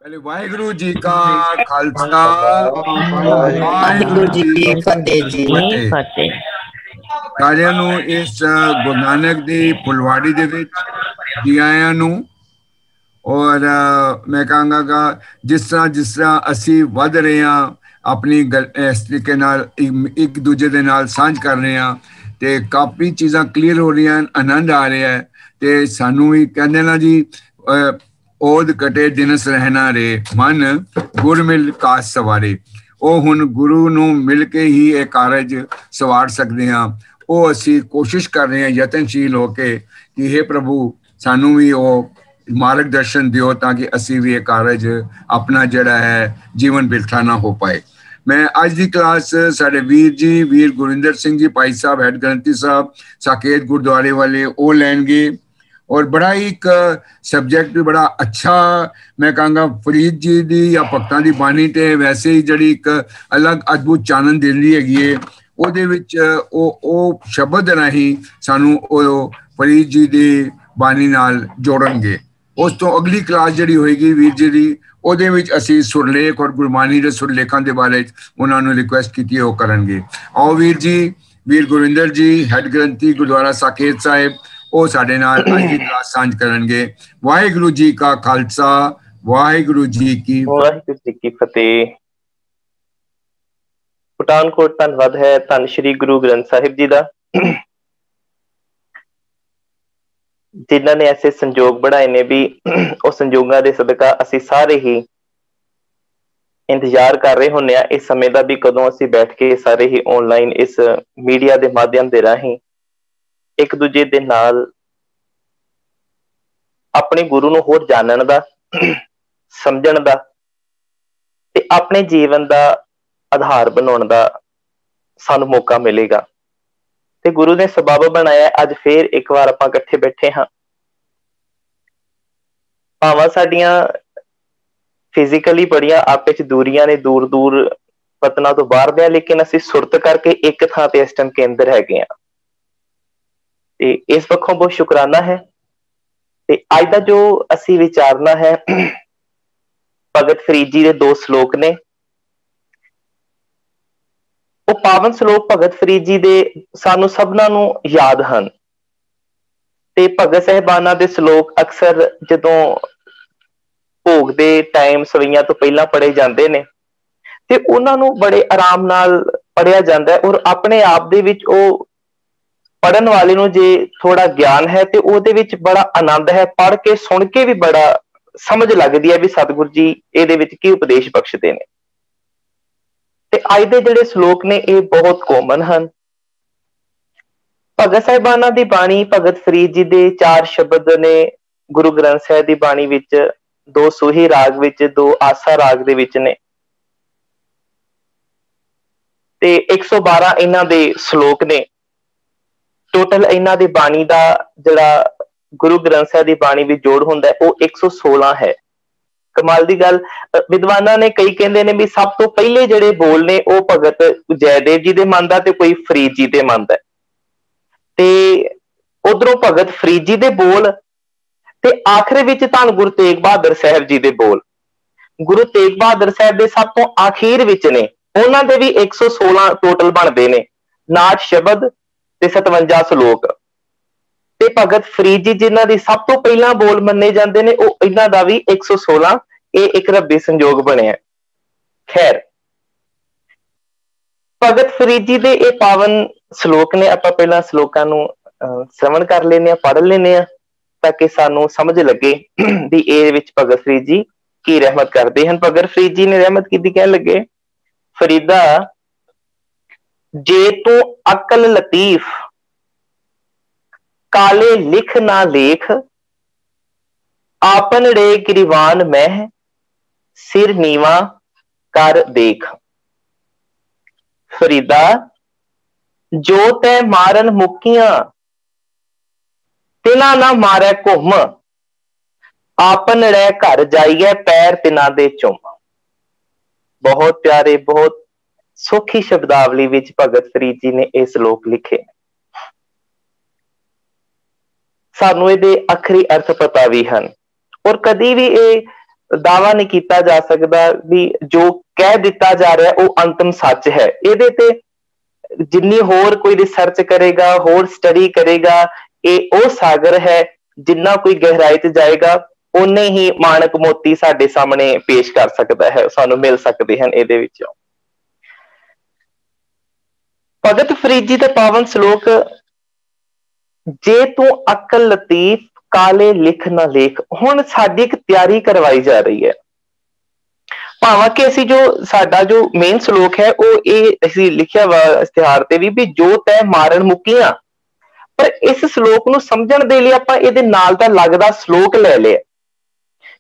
पहले वाहिगुरु जी का खालसा वाहिगुरु वाहिगुरु जी जी की फतेह जी। फतेह। ਸਾਰਿਆਂ ਨੂੰ ਇਸ ਗੁਰੂ ਨਾਨਕ ਦੀ ਫੁਲਵਾੜੀ ਦੇ ਵਿੱਚ ਜੀ ਆਇਆਂ ਨੂੰ। ਔਰ ਮੈਂ ਕਹਾਂਗਾ ਜਿਸ ਤਰ੍ਹਾਂ ਅਸੀਂ ਵੱਧ ਰਹੇ ਹਾਂ ਆਪਣੀ ਇਸ ਤਰੀਕੇ ਨਾਲ ਇੱਕ ਦੂਜੇ ਦੇ ਨਾਲ ਸਾਂਝ ਕਰ ਰਹੇ ਹਾਂ ਤੇ ਕਾਫੀ ਚੀਜ਼ਾਂ ਕਲੀਅਰ ਹੋ ਰਹੀਆਂ ਹਨ, ਆਨੰਦ ਆ ਰਿਹਾ ਹੈ। ਤੇ ਸਾਨੂੰ ਵੀ ਕਹਿੰਦੇ ਨਾ ਜੀ, ਓਦ ਕਟੇ ਦਿਨਸ ਰਹਿਣਾ ਰੇ ਮਨ ਗੁਰ ਮਿਲ ਕਾਜ ਸਵਾਰੇ। ਉਹ ਹੁਣ ਗੁਰੂ ਨੂੰ ਮਿਲ ਕੇ ਹੀ ਇਹ ਕਾਰਜ ਸਵਾਰ ਸਕਦੇ ਹਾਂ। ਉਹ ਅਸੀਂ ਕੋਸ਼ਿਸ਼ ਕਰ ਰਹੇ ਹਾਂ ਯਤਨਸ਼ੀਲ ਹੋ ਕੇ ਕਿ हे ਪ੍ਰਭੂ ਸਾਨੂੰ ਵੀ ਉਹ ਮਾਰਗ ਦਰਸ਼ਨ ਦਿਓ ਤਾਂ ਕਿ ਅਸੀਂ ਵੀ ਇਹ ਕਾਰਜ ਆਪਣਾ ਜਿਹੜਾ ਹੈ ਜੀਵਨ ਬਿਰਥਾ ਨਾ ਹੋ ਪਾਏ। ਮੈਂ ਅੱਜ ਦੀ ਕਲਾਸ ਸਾਡੇ ਵੀਰ ਜੀ, ਵੀਰ ਗੁਰਿੰਦਰ ਸਿੰਘ ਜੀ, ਭਾਈ ਸਾਹਿਬ ਹੈਡ ਗ੍ਰੰਥੀ ਸਾਹਿਬ ਸਾਕੇਤ ਗੁਰਦੁਆਰੇ ਵਾਲੇ ਉਹ ਲੈਣਗੇ। और बड़ा एक सब्जेक्ट भी बड़ा अच्छा मैं कहूँगा फरीद जी दी या भगतां दी बाणी ते वैसे ही जड़ी एक अलग अद्भुत चानन दिंदी हैगी है। ਉਹਦੇ ਵਿੱਚ ਉਹ ਸ਼ਬਦ ਰਾਹੀਂ ਸਾਨੂੰ ਉਹ ਫਰੀਦ ਜੀ ਦੀ ਬਾਣੀ ਨਾਲ ਜੋੜਨਗੇ। ਉਸ ਤੋਂ ਅਗਲੀ ਕਲਾਸ ਜਿਹੜੀ ਹੋਏਗੀ ਵੀਰ ਜੀ ਦੀ, ਉਹਦੇ ਵਿੱਚ ਅਸੀਂ ਸੁਰਲੇਖ ਔਰ ਗੁਰਬਾਣੀ ਦੇ ਸੁਰਲੇਖਾਂ ਦੇ ਬਾਰੇ ਉਹਨਾਂ ਨੂੰ ਰਿਕੁਐਸਟ ਕੀਤੀ ਉਹ ਕਰਨਗੇ। ਆਓ ਵੀਰ ਜੀ, ਵੀਰ ਗੁਰਿੰਦਰ ਜੀ ਹੈਡ ਗ੍ਰੰਥੀ ਗੁਰਦੁਆਰਾ ਸਾਕੇਤ ਸਾਹਿਬ, ਉਹ ਸਾਡੇ ਨਾਲ ਅੱਜ ਦੀ ਕਲਾਸ ਸਾਂਝ ਕਰਨਗੇ। ਵਾਹਿਗੁਰੂ ਜੀ ਕਾ ਖਾਲਸਾ, ਵਾਹਿਗੁਰੂ ਜੀ ਕੀ ਫਤਿਹ। ਪਠਾਨਕੋਟ ਧੰਨਵਾਦ ਹੈ ਧੰਨ ਸ਼੍ਰੀ ਗੁਰੂ ਗ੍ਰੰਥ ਸਾਹਿਬ ਜੀ ਦਾ, ਜਿਨ੍ਹਾਂ ਨੇ ਐਸੇ ਸੰਜੋਗ ਬਣਾਏ ਨੇ ਵੀ ਉਹ ਸੰਜੋਗਾਂ ਦੇ ਸਦਕਾ ਅਸੀਂ ਸਾਰੇ ਹੀ ਇੰਤਜ਼ਾਰ ਕਰ ਰਹੇ ਹੁੰਦੇ ਆ ਇਸ ਸਮੇਂ ਦਾ ਵੀ ਕਦੋਂ ਅਸੀਂ ਬੈਠ ਕੇ ਸਾਰੇ ਹੀ ਆਨਲਾਈਨ ਇਸ ਮੀਡੀਆ ਦੇ ਮਾਧਿਅਮ ਦੇ ਰਾਹੀਂ ਇੱਕ ਦੂਜੇ ਦੇ ਨਾਲ ਆਪਣੇ ਗੁਰੂ ਨੂੰ ਹੋਰ ਜਾਣਨ ਦਾ, ਸਮਝਣ ਦਾ ਤੇ ਆਪਣੇ ਜੀਵਨ ਦਾ ਆਧਾਰ ਬਣਾਉਣ ਦਾ ਸਾਨੂੰ ਮੌਕਾ ਮਿਲੇਗਾ। ਤੇ ਗੁਰੂ ਨੇ ਸਬੱਬ ਬਣਾਇਆ ਅੱਜ ਫੇਰ ਇੱਕ ਵਾਰ ਆਪਾਂ ਇਕੱਠੇ ਬੈਠੇ ਹਾਂ। ਭਾਵਾਂ ਸਾਡੀਆਂ ਫਿਜ਼ੀਕਲੀ ਬੜੀਆਂ ਆਪਸ ਚ ਦੂਰੀਆਂ ਨੇ, ਦੂਰ ਦੂਰ ਵਤਨਾਂ ਤੋਂ ਬਾਹਰ ਦੇ, ਲੇਕਿਨ ਅਸੀਂ ਸੁਰਤ ਕਰਕੇ ਇੱਕ ਥਾਂ ਤੇ ਇਸ ਟਾਈਮ ਕੇਂਦਰ ਹੈਗੇ ਆ ਤੇ ਇਸ ਪੱਖੋਂ ਬਹੁਤ ਸ਼ੁਕਰਾਨਾ ਹੈ। ਤੇ ਅੱਜ ਦਾ ਜੋ ਅਸੀਂ ਵਿਚਾਰਨਾ ਹੈ, ਭਗਤ ਫਰੀਦ ਜੀ ਦੇ 2 ਸ਼ਲੋਕ ਨੇ। ਉਹ ਪਾਵਨ ਸ਼ਲੋਕ ਭਗਤ ਫਰੀਦ ਜੀ ਦੇ ਸਾਨੂੰ ਸਭਨਾਂ ਨੂੰ ਯਾਦ ਹਨ ਤੇ ਭਗਤ ਸਾਹਿਬਾਨਾਂ ਦੇ ਸ਼ਲੋਕ ਅਕਸਰ ਜਦੋਂ ਭੋਗ ਦੇ ਟਾਈਮ ਸਵਈਆਂ ਤੋਂ ਪਹਿਲਾਂ ਪੜ੍ਹੇ ਜਾਂਦੇ ਨੇ ਤੇ ਉਹਨਾਂ ਨੂੰ ਬੜੇ ਆਰਾਮ ਨਾਲ ਪੜ੍ਹਿਆ ਜਾਂਦਾ ਹੈ। ਔਰ ਆਪਣੇ ਆਪ ਦੇ ਵਿੱਚ ਉਹ ਪੜ੍ਹਨ ਵਾਲੇ ਨੂੰ ਜੇ ਥੋੜਾ ਗਿਆਨ ਹੈ ਤੇ ਉਹਦੇ ਵਿੱਚ ਬੜਾ ਆਨੰਦ ਹੈ, ਪੜ੍ਹ ਕੇ ਸੁਣ ਕੇ ਵੀ ਬੜਾ ਸਮਝ ਲੱਗਦੀ ਹੈ ਵੀ ਸਤਿਗੁਰੂ ਜੀ ਇਹਦੇ ਵਿੱਚ ਕੀ ਉਪਦੇਸ਼ ਬਖਸ਼ਦੇ ਨੇ। ਤੇ ਅੱਜ ਦੇ ਜਿਹੜੇ ਸ਼ਲੋਕ ਨੇ ਇਹ ਬਹੁਤ ਕੋਮਨ ਹਨ। ਭਗਤ ਸਾਹਿਬਾਨਾਂ ਦੀ ਬਾਣੀ, ਭਗਤ ਫਰੀਦ ਜੀ ਦੇ 4 ਸ਼ਬਦ ਨੇ ਗੁਰੂ ਗ੍ਰੰਥ ਸਾਹਿਬ ਦੀ ਬਾਣੀ ਵਿੱਚ, 2 ਸੂਹੀ ਰਾਗ ਵਿੱਚ, 2 ਆਸਾ ਰਾਗ ਦੇ ਵਿੱਚ ਨੇ ਤੇ 112 ਇਹਨਾਂ ਦੇ ਸ਼ਲੋਕ ਨੇ। ਟੋਟਲ ਇਹਨਾਂ ਦੀ ਬਾਣੀ ਦਾ ਜਿਹੜਾ ਗੁਰੂ ਗ੍ਰੰਥ ਸਾਹਿਬ ਦੀ ਬਾਣੀ ਵਿੱਚ ਜੋੜ ਹੁੰਦਾ ਉਹ 116 ਹੈ। ਕਮਾਲ ਦੀ ਗੱਲ, ਵਿਦਵਾਨਾਂ ਨੇ ਕਈ ਕਹਿੰਦੇ ਨੇ ਵੀ ਸਭ ਤੋਂ ਪਹਿਲੇ ਜਿਹੜੇ ਬੋਲ ਨੇ ਉਹ ਭਗਤ ਜੈਦੇਵ ਜੀ ਦੇ ਮੰਨਦਾ ਤੇ ਕੋਈ ਫਰੀਦ ਜੀ ਦੇ ਮੰਨਦਾ, ਤੇ ਉਧਰੋਂ ਭਗਤ ਫਰੀਦ ਜੀ ਦੇ ਬੋਲ ਤੇ ਆਖਿਰ ਵਿੱਚ ਧੰਨ ਗੁਰੂ ਤੇਗ ਬਹਾਦਰ ਸਾਹਿਬ ਜੀ ਦੇ ਬੋਲ। ਗੁਰੂ ਤੇਗ ਬਹਾਦਰ ਸਾਹਿਬ ਦੇ ਸਭ ਤੋਂ ਆਖਿਰ ਵਿੱਚ ਨੇ, ਉਹਨਾਂ ਦੇ ਵੀ 116 ਟੋਟਲ ਬਣਦੇ ਨੇ, 59 ਸ਼ਬਦ ਤੇ 57 ਸ਼ਲੋਕ। ਤੇ ਭਗਤ ਫਰੀਦ ਜੀ ਜਿਨ੍ਹਾਂ ਦੀ ਸਭ ਤੋਂ ਪਹਿਲਾਂ ਬੋਲ ਮੰਨੇ ਜਾਂਦੇ ਨੇ, ਉਹ ਇਹਨਾਂ ਦਾ ਵੀ 116। ਇਹ ਇੱਕ ਰੱਬੀ ਸੰਜੋਗ ਬਣਿਆ। ਖੈਰ, ਭਗਤ ਫਰੀਦ ਜੀ ਦੇ ਇਹ ਪਾਵਨ ਸ਼ਲੋਕ ਨੇ। ਆਪਾਂ ਪਹਿਲਾਂ ਸ਼ਲੋਕਾਂ ਨੂੰ ਸ਼ਰਵਣ ਕਰ ਲੈਂਦੇ ਹਾਂ, ਪੜ੍ਹ ਲੈਂਦੇ ਹਾਂ ਤਾਂ ਕਿ ਸਾਨੂੰ ਸਮਝ ਲੱਗੇ ਵੀ ਇਹ ਵਿੱਚ ਭਗਤ ਫਰੀਦ ਜੀ ਕੀ ਰਹਿਮਤ ਕਰਦੇ ਹਨ। ਭਗਤ ਫਰੀਦ ਜੀ ਨੇ ਰਹਿਮਤ ਕੀਤੀ, ਕਹਿਣ ਲੱਗੇ, ਫਰੀਦਾ ਜੇ ਤੂੰ ਅਕਲ ਲਤੀਫ ਕਾਲੇ ਲਿਖ ਨਾ ਲੇਖ, ਆਪਨ ਰੇ ਗਿਰੀਵਾਨ ਮਹਿ ਸਿਰ ਨੀਵਾ ਕਰ ਦੇਖ। ਫਰੀਦਾ ਜੋ ਤੈ ਮਾਰਨ ਮੁਕੀਆਂ ਤਿਨਾ ਨਾ ਮਾਰੈ ਘੁੰਮ, ਆਪਨ ਰਹਿ ਘਰ ਜਾਈਏ ਪੈਰ ਤਿਨਾ ਦੇ ਚੁੰਮ। ਬਹੁਤ ਪਿਆਰੇ, ਬਹੁਤ ਸੌਖੀ ਸ਼ਬਦਾਵਲੀ ਵਿੱਚ ਭਗਤ ਫਰੀਦ ਜੀ ਨੇ ਇਹ ਸ਼ਲੋਕ ਲਿਖੇ। ਸਾਨੂੰ ਇਹਦੇ ਆਖਰੀ ਅਰਥ ਪਤਾ ਵੀ ਹਨ ਔਰ ਕਦੀ ਵੀ ਇਹ दावा नहीं किया जा सकता भी जो कह दिता जा रहा है वो अंतिम सच है। ਇਹਦੇ ਤੇ जिन्नी होर कोई रिसर्च करेगा, होर स्टडी करेगा, ये वो सागर है जिन्ना कोई गहराई च जाएगा उन्ने ही मानक मोती साडे सामने पेश कर सकता है, सानू मिल सकते हैं। ਇਹਦੇ ਵਿੱਚੋਂ भगत फरीद जी का पावन श्लोक, जे तू अकल लतीफ काले लिख ना लेख। हुण साडी एक तैयारी करवाई जा रही है, भावां कि असीं जो साडा जो मेन श्लोक है वो ये असीं लिखिया वा इश्तिहार ते भी जो तै मारन मुक्कियां, पर इस श्लोक नूं समझण दे लई आपां इहदे नाल दा लगदा श्लोक ले लिया,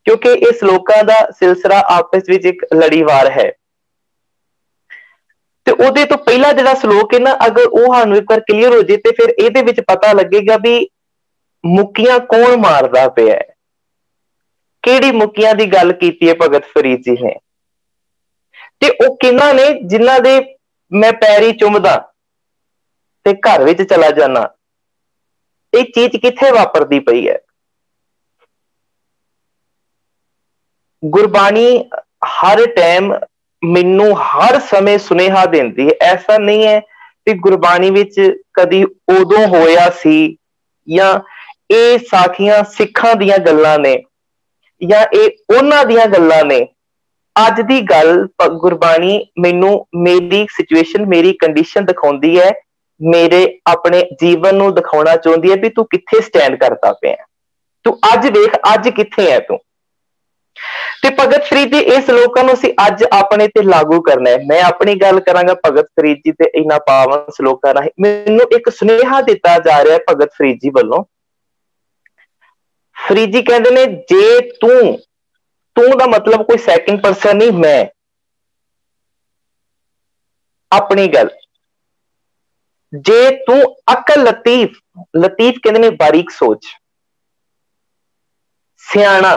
क्योंकि इस श्लोकां दा सिलसिला आपस विच एक लड़ीवार है। ते ओहदे तो पहला जिहड़ा श्लोक है ना, अगर वो सानूं एक बार क्लीयर हो जाए तो फिर इहदे विच पता लगेगा भी मुक्कियां कौन मारदा पिया है, किहड़ी मुक्कियां दी गल कीती है भगत फरीद जी ने, ते ओ किन्हां ने जिन्हां दे मैं पैरी चुमदा ते घर विच चला जाना। ये चीज कित्थे वापरदी पई है? गुरबाणी हर टाइम मैनू हर समय सुनेहा देंदी है। ऐसा नहीं है कि गुरबाणी विच कदी उदों होया सी या ये साखियां सिखां दियां गल्लां ने या ये उन्हां दियां गल्लां ने। अज दी गल गुरबाणी मैनू मेरी सिचुएशन, मेरी कंडीशन दिखाउंदी है, मेरे अपने जीवन नू दिखाउणा चाहुंदी है भी तू कित्थे स्टैंड करता पिया, तू अज वेख अज कित्थे है तू। ते भगत फरीद जी इस श्लोकां नूं असीं अज अपने ते लागू करना है। मैं अपनी गल करांगा भगत फरीद जी ते इन्हां पावन श्लोकां राहीं मैनूं एक सुनेहा दिता जा रहा है भगत फरीद जी वल्लों। फरीद जी कहंदे ने, जे तू दा मतलब कोई सैकेंड परसन नहीं, मैं अपनी गल, जे तू अकल लतीफ, लतीफ कहंदे ने बारीक सोच, सियाणा।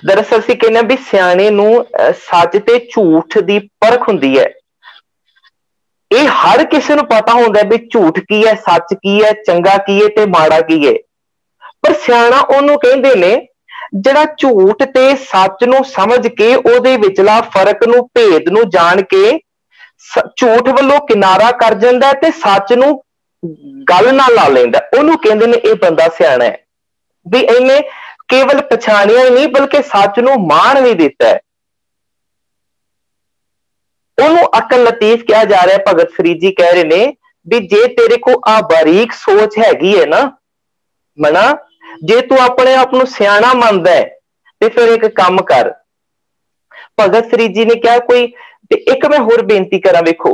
दरअसल असीं कहने भी सियाणे नूं सच ते झूठ दी परख हुंदी है। ये हर किसी नूं पता हुंदा है भी झूठ की है, सच की है, चंगा की है ते माड़ा की है। पर सियाणा ओनू कहंदे ने जिहड़ा झूठ ते सच नूं समझ के ओहदे विचला फर्क नूं भेद नूं जान के झूठ वल्लों किनारा कर जांदा ते सच नूं गल नाल ला लैंदा, ओनू कहंदे ने ये बंदा सियाणा है। भी इन्हें केवल पछाणिया ही नहीं बल्कि सच नूं मान भी दिता है। ओनू अकल लतीफ कहा जा रहा है। भगत फरीद जी कह रहे ने भी जे तेरे को आ बारीक सोच हैगी है ना मना, जे तू अपने आप नूं सियाणा मनदा है ते फिर एक काम कर। भगत फरीद जी ने क्या कोई ते एक मैं होर बेनती करा, वेखो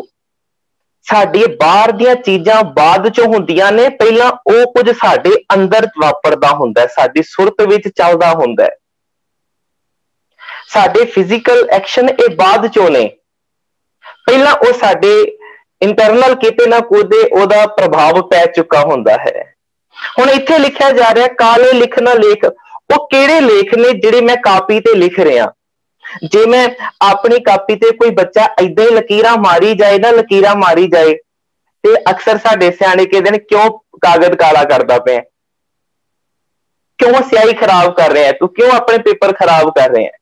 साडी बाहर दियां चीजां बाद चों हुंदियां ने, पहला ओ कुछ साडे अंदर वापरदा हुंदा है, साडी सुरत विच चलदा हुंदा है। साडे फिजिकल एक्शन ए बाद चों ने, पहला ओ साडे इंटरनल किते ना कोदे ओदा प्रभाव पै चुका हुंदा है। हुण इत्थे लिखिया जा रहा है काले लिख ना लेख। वो किहड़े लेख ने जिहड़े मैं कापी ते लिख रहा? जे मैं अपनी कापी ते कोई बच्चा इदां ही लकीरां मारी जाए ना, लकीरां मारी जाए, ते अक्सर साडे सियाणे कहदे ने क्यों कागज काला करदा पिया, क्यों स्याही खराब कर रहे हैं, तू क्यों अपने पेपर खराब कर रहे हैं।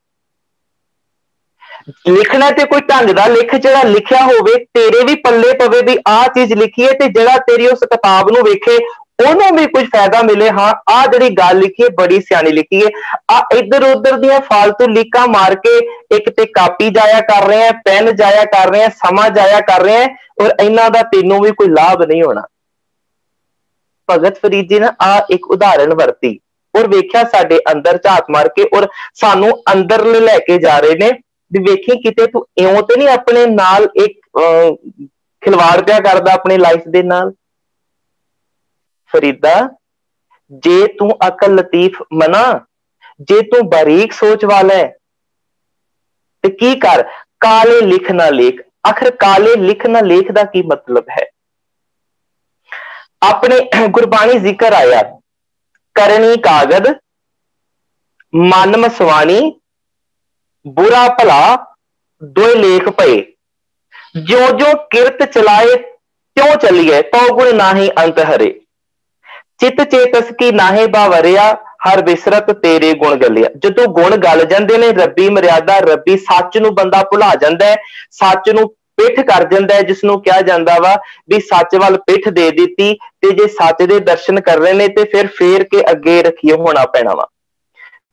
लिखना ते कोई ढंग दा लिख, जिहड़ा लिखिया होवे तेरे भी पल्ले पवे भी आ चीज लिखी है, ते जिहड़ा तेरी उस किताब नूं वेखे ओनू भी कुछ फायदा मिले। हाँ आ जिहड़ी गल लिखी है बड़ी सियाणी लिखी है। आ इधर उधर दियां फालतू लीकां मार के एक ते कापी जाया कर रहे हैं, पेन जाया कर रहे हैं, समा जाया कर रहे हैं, और इन्हां दा तैनूं भी कोई लाभ नहीं होना। भगत फरीद जी ने आ एक उदाहरण वरती और वेख्या साडे अंदर झात मार के, और सानू अंदर लेके जा रहे ने भी वेखी किते तू इउं ते नहीं अपने नाल एक खिलवाड़ पिया करदा अपनी लाइफ दे नाल। फरीदा जे तू अकल लतीफ मना, जे तू बारीक सोच वाला है तो की कर, काले लिख ना लेख। आखिर काले लिख ना लेख दा की मतलब है? अपने गुरबाणी जिक्र आया करनी कागद मन मसवाणी बुरा भला दो लेख पए, जो जो किरत चलाए त्यों चलिए तो गुण नाहि अंत हरे, चित चेतस की नाहे बावरिया हर विसरत तेरे गुण गलिया। जो गुण गल जाते ने, रब्बी मर्यादा, रब्बी सच नूं बंदा भुला जाता है, सच नूं पिठ कर जाता है, जिसनों कहा जाता वा भी सच वाल पिठ दे दी, ते जे सच दे दर्शन कर रहे ने ते फिर फेर के अगे रखिए होना पैना वा।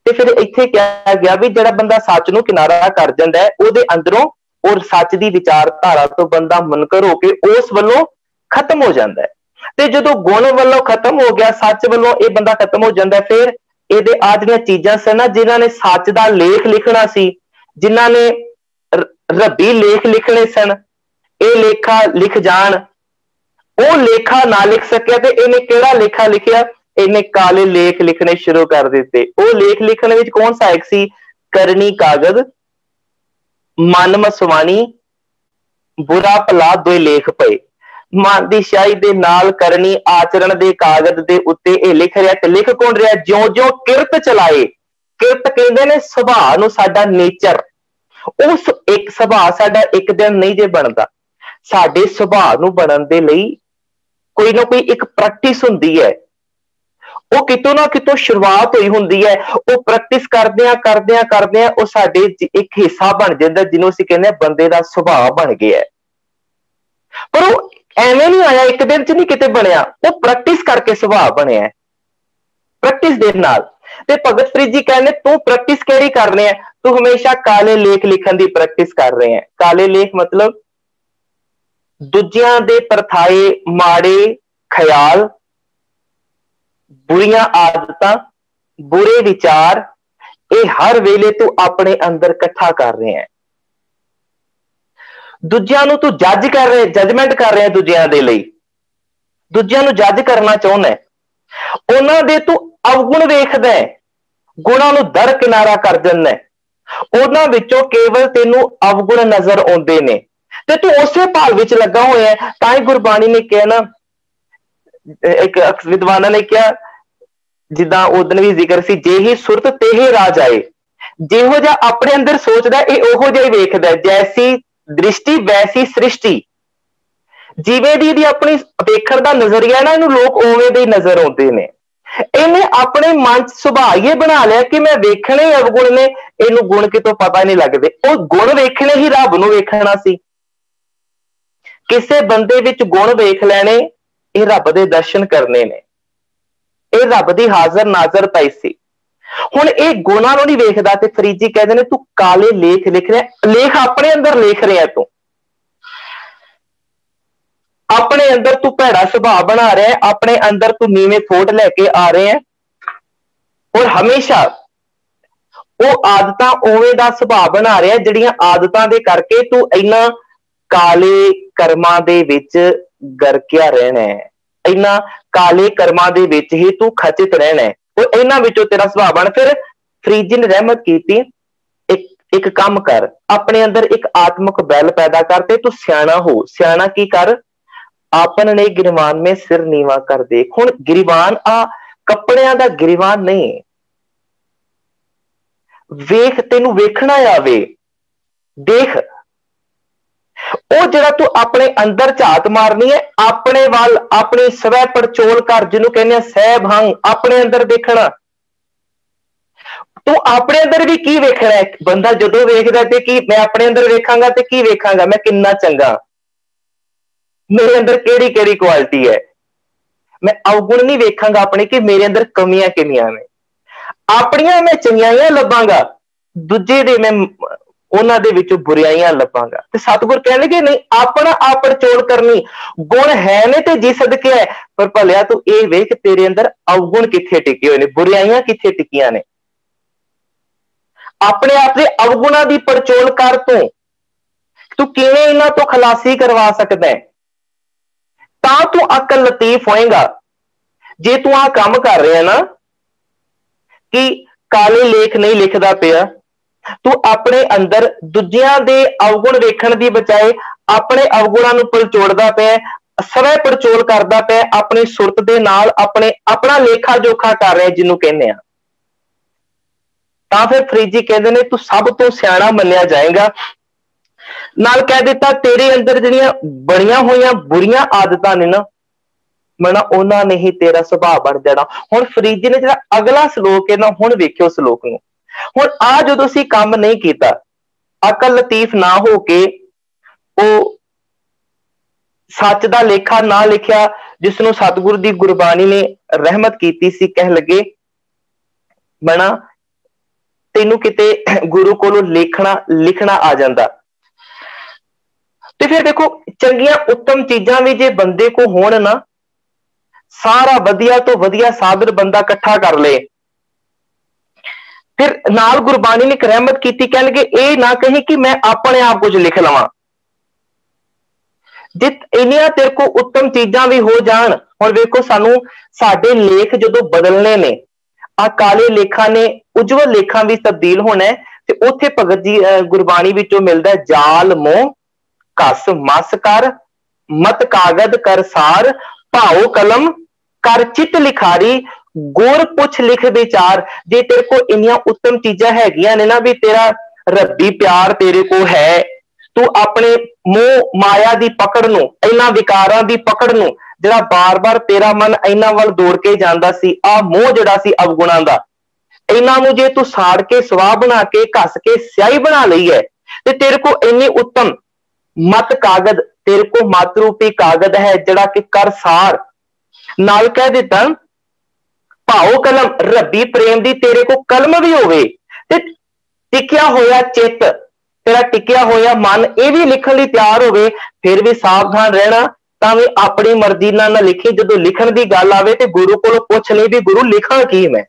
ते फिर इत्थे कहा गया भी जिहड़ा बंदा सच नूं किनारा कर जाता है, उहदे अंदरों और सच दी विचारधारा तो बंदा मुनकर होके उस वल्लों खत्म हो जाता है। ते जो गुण वालों खत्म हो गया, सच वालों ये बंदा खत्म हो जाता है, फिर ये आ जिहड़ियां चीजां सन ना, जिन्हां ने सच दा लेख लिखना सी, जिन्हां ने रब्बी लेख लिखने सन, ये लेखा लिख जान, वो लेखा ना लिख सकिया ते इन्हें केड़ा लेखा लिखिया, इन्हें काले लेख लिखने शुरू कर दिते। वो लेख लिखने विच कौन सहायक सी? करनी कागज, मन मसवाणी, बुरा भला दो लेख पे। मन की शाही दे नाल करनी आचरण दे कागज दे उत्ते ए लिख रहा, ते लिख कौन रहा? ज्यों ज्यों किरत चलाए। किरत कहंदे ने सुभाअ नूं, साडा नेचर, उस एक सुभाअ साडा एक दिन नहीं जे बनदा। साडे सुभाअ नूं बनन दे लई कोई ना कोई एक प्रैक्टिस हुंदी है, वो कितों ना कितों शुरुआत हुई हुंदी है। वो प्रैक्टिस करदियां करदियां करदियां वो साडे एक हिस्सा बन जांदा, जिन्हों असीं कहंदे बंदे दा सुभाअ बन गया। पर वो एवें नहीं आया, एक दिन च नहीं किते बनया, वो प्रैक्टिस करके सुभाअ बनया, प्रैक्टिस दे नाल। ते भगत फरीद जी कहने तू प्रैक्टिस केड़ी कर रहे हैं? तू हमेशा काले लेख लिखण दी प्रैक्टिस कर रहे हैं। काले लेख मतलब दूजियां दे परथाए माड़े ख्याल, बुरियां आदतां, बुरे विचार, ये हर वेले तू अपने अंदर इकट्ठा कर रहे हैं। दूजियां नूं तू जज कर रहे, जजमेंट कर रहे हैं दूजियां दे लई, दूजियां नूं जज करना चाहुंदा है, उन्हां दे तू अवगुण वेखदा है, गुणां नूं दर किनारा कर दिंदा है, उन्हां विचों केवल तेनू अवगुण नजर आउंदे ने, ते तू उसे भाल विच लगा होया है। तां ही गुरबाणी ने कहा ना, एक विद्वाना ने कहा जिद्दां उदन भी जिक्र सी, जे ही सुरत ते ही राज आए। जिहो जिहा अपने अंदर सोचदा है ओहो जिहा ही वेखदा है, जैसी दृष्टि वैसी सृष्टि। जिवें दी अपनी वेखण दा नजरिया ना, इहनूं लोक उवें दे नजर आउंदे ने। इन्हें अपने मन सुभाअ ये बना लिया कि मैं वेखने ही अवगुण ने, इनू गुण कितों पता नहीं लगते। वो गुण वेखने ही रब नूं वेखना सी। किसे बंदे विच गुण वेख लैणे, ये रब दे दर्शन करने ने, ये रब दी हाजर नाजर पाई सी। हुण ये गुणां नूं नहीं वेखदा ते फरीद जी कहदे ने तू काले लेख लिख रहा, लेख अपने अंदर लिख रहा तू, अपने अंदर तू भैड़ा सुभाव बना रहा है, अपने अंदर तू नीवें थोट लेके आ रहे हैं, और हमेशा वो आदतां उवें दा सुभाव बना रहा है जिहड़ियां आदतां दे करके तू इन्हां काले कर्मां दे विच गरकिया रहना है, इन्हां काले कर्मां दे विच ही तू खचित रहना है, और इन्हां विचों तेरा सुभाव बन। फिर फरीद जी ने रहमत कीती, एक काम कर, अपने अंदर एक आत्मक बैल पैदा करते, तू सियाणा हो। सियाणा की कर? आपन ने गिरवान में सिर नीवा कर देख। हुण गिरवान आ कपड़ियां दा गिरवान नहीं, वेख, तेनू वेखना आवे, देख। वो जिहड़ा तू अपने अंदर झात मारनी है, अपने वाल अपनी स्वै पड़चोल कर, जिन्हों कहने सहभंग, अपने अंदर देखना। तू अपने अंदर भी की वेखना है? बंदा जदों वेखदा ते की मैं अपने अंदर वेखांगा ते की वेखांगा, मैं किन्ना चंगा, मेरे अंदर केड़ी केड़ी क्वालिटी है। मैं अवगुण नहीं वेखांगा अपने कि मेरे अंदर कमियां किनियां ने, अपनियां मैं चंगियाइयां लभांगा, दूजे दे मैं उन्हां दे विचों बुराइयां लभांगा। ते सतगुर कहने लगे नहीं, अपना आप पड़चोल करनी। गुण है ने ते जी सदके है, पर भलिया तू ये वेख तेरे अंदर अवगुण किथे टिके हुए ने, बुराइयां किथे टिकियां ने। अपने आप दे अवगुणा दी पड़चोल कर, तू किवें इन्हां तो खलासी करवा सकदा है, तां तू अकल लतीफ होएगा। जे तू आ काम कर रहा है ना कि काले लेख नहीं लिखदा पिया, तू अपने अंदर दूजियां दे अवगुण वेखण दी बजाए अपने अवगुणां नूं पड़चोड़दा पिया, स्वै पड़चोल करदा पिया, अपनी सुरत दे नाल अपना लेखा जोखा कर रहा है, जिन्हों कहने आ। तां फिर फरीद जी कहते हैं तू सब तो सियाणा मन्निया जाएगा। नाल कह दिता तेरे अंदर जिहड़ियां बणियां होईयां बुरियां आदतां ने ना, ਮਨਾ ਉਹਨਾਂ ਨੇ ਹੀ ਤੇਰਾ ਸੁਭਾਅ ਬਣ ਜਾਣਾ। ਹੁਣ ਫਰੀਦ ਜੀ ਨੇ ਜਿਹੜਾ ਅਗਲਾ ਸ਼ਲੋਕ ਹੈ ਨਾ, ਹੁਣ ਵੇਖਿਓ ਸ਼ਲੋਕ ਨੂੰ। ਹੁਣ ਆ ਜਦੋਂ ਅਸੀਂ ਕੰਮ ਨਹੀਂ ਕੀਤਾ, ਅਕਲ ਲਤੀਫ ਨਾ ਹੋ ਕੇ ਉਹ ਸੱਚ ਦਾ ਲੇਖਾ ਨਾ ਲਿਖਿਆ, ਜਿਸ ਨੂੰ ਸਤਿਗੁਰੂ ਦੀ ਗੁਰਬਾਣੀ ਨੇ ਰਹਿਮਤ ਕੀਤੀ ਸੀ, ਕਹਿ ਲੱਗੇ ਮਨਾ ਤੈਨੂੰ ਕਿਤੇ ਗੁਰੂ ਕੋਲੋਂ ਲਿਖਣਾ ਆ ਜਾਂਦਾ। ਤੇ ਫਿਰ ਦੇਖੋ, ਚੰਗੀਆਂ ਉੱਤਮ ਚੀਜ਼ਾਂ ਵੀ ਜੇ ਬੰਦੇ ਕੋ ਹੋਣ ਨਾ, ਸਾਰਾ ਵਧੀਆ ਤੋਂ ਵਧੀਆ ਸਾਧਨ ਬੰਦਾ ਇਕੱਠਾ ਕਰ ਲਏ, ਫਿਰ ਨਾਲ ਗੁਰਬਾਣੀ ਨੇ ਇੱਕ ਰਹਿਮਤ ਕੀਤੀ, ਕਹਿ ਲਗੇ ਇਹ ਨਾ ਕਹੀ ਕਿ ਮੈਂ ਆਪਣੇ ਆਪ ਕੁਝ ਲਿਖ ਲਵਾਂ। ਜੇ ਇੰਨੀਆਂ ਤੇਰੇ ਕੋ ਉੱਤਮ ਚੀਜ਼ਾਂ ਵੀ ਹੋ ਜਾਣ, ਹੁਣ ਵੇਖੋ ਸਾਨੂੰ ਸਾਡੇ ਲੇਖ ਜਦੋਂ ਬਦਲਣੇ ਨੇ, ਆ ਕਾਲੇ ਲੇਖਾਂ ਨੇ ਉਜਵਲ ਲੇਖਾਂ ਵਿੱਚ ਤਬਦੀਲ ਹੋਣਾ, ਤੇ ਉੱਥੇ ਭਗਤ ਜੀ ਗੁਰਬਾਣੀ ਵਿੱਚੋਂ ਮਿਲਦਾ ਜਾਲ ਮੋਹ ਘਸ ਮਸ ਕਰ ਮਤ ਕਾਗਦ ਕਰ ਸਾਰ ਭਾਓ ਕਲਮ ਕਰ ਚਿੱਤ ਲਿਖਾਰੀ ਗੁਰ ਪੁੱਛ ਲਿਖ ਵਿਚਾਰ। ਜੇ ਤੇਰੇ ਕੋਲ ਇੰਨੀਆਂ ਉੱਤਮ ਚੀਜ਼ਾਂ ਹੈਗੀਆਂ ਨੇ ਨਾ, ਵੀ ਤੇਰਾ ਰੱਬੀ ਪਿਆਰ ਤੇਰੇ ਕੋਲ ਹੈ, ਤੂੰ ਆਪਣੇ ਮੋਹ ਮਾਇਆ ਦੀ ਪਕੜ ਨੂੰ, ਇਹਨਾਂ ਵਿਕਾਰਾਂ ਦੀ ਪਕੜ ਨੂੰ, ਜਿਹੜਾ ਬਾਰ-ਬਾਰ ਤੇਰਾ ਮਨ ਇਹਨਾਂ ਵੱਲ ਦੌੜ ਕੇ ਜਾਂਦਾ ਸੀ, ਆਹ ਮੋਹ ਜਿਹੜਾ ਸੀ ਅਵਗੁਣਾਂ ਦਾ, ਇਹਨਾਂ ਨੂੰ ਜੇ ਤੂੰ ਸਾੜ ਕੇ ਸਵਾਹ ਬਣਾ ਕੇ ਘਸ ਕੇ ਸਿਆਹੀ ਬਣਾ ਲਈ ਹੈ, ਤੇ ਤੇਰੇ ਕੋਲ ਇੰਨੀ ਉੱਤਮ ਮਤ ਕਾਗਦ, ਤੇਰੇ ਕੋਲ ਮਤ ਰੂਪੀ ਕਾਗਦ ਹੈ ਜਿਹੜਾ ਕਿ ਕਰ ਸਾਰ, ਨਾਲ ਕਹਿ ਦਿੱਤਾ ਭਾਓ ਕਲਮ, ਰੱਬੀ ਪ੍ਰੇਮ ਦੀ ਤੇਰੇ ਕੋਲ ਕਲਮ ਵੀ ਹੋਵੇ, ਤੇ ਟਿਕਿਆ ਹੋਇਆ ਚਿੱਤ, ਤੇਰਾ ਟਿਕਿਆ ਹੋਇਆ ਮਨ ਇਹ ਵੀ ਲਿਖਣ ਲਈ ਤਿਆਰ ਹੋਵੇ। ਫਿਰ ਵੀ ਸਾਵਧਾਨ ਰਹਿਣਾ, ਤਾਂ ਵੀ ਆਪਣੀ ਮਰਜ਼ੀ ਨਾਲ ਨਾ ਲਿਖੀ। ਜਦੋਂ ਲਿਖਣ ਦੀ ਗੱਲ ਆਵੇ ਤੇ ਗੁਰੂ ਕੋਲੋਂ ਪੁੱਛ ਲਈ ਵੀ ਗੁਰੂ ਲਿਖਾਂ ਕੀ ਮੈਂ,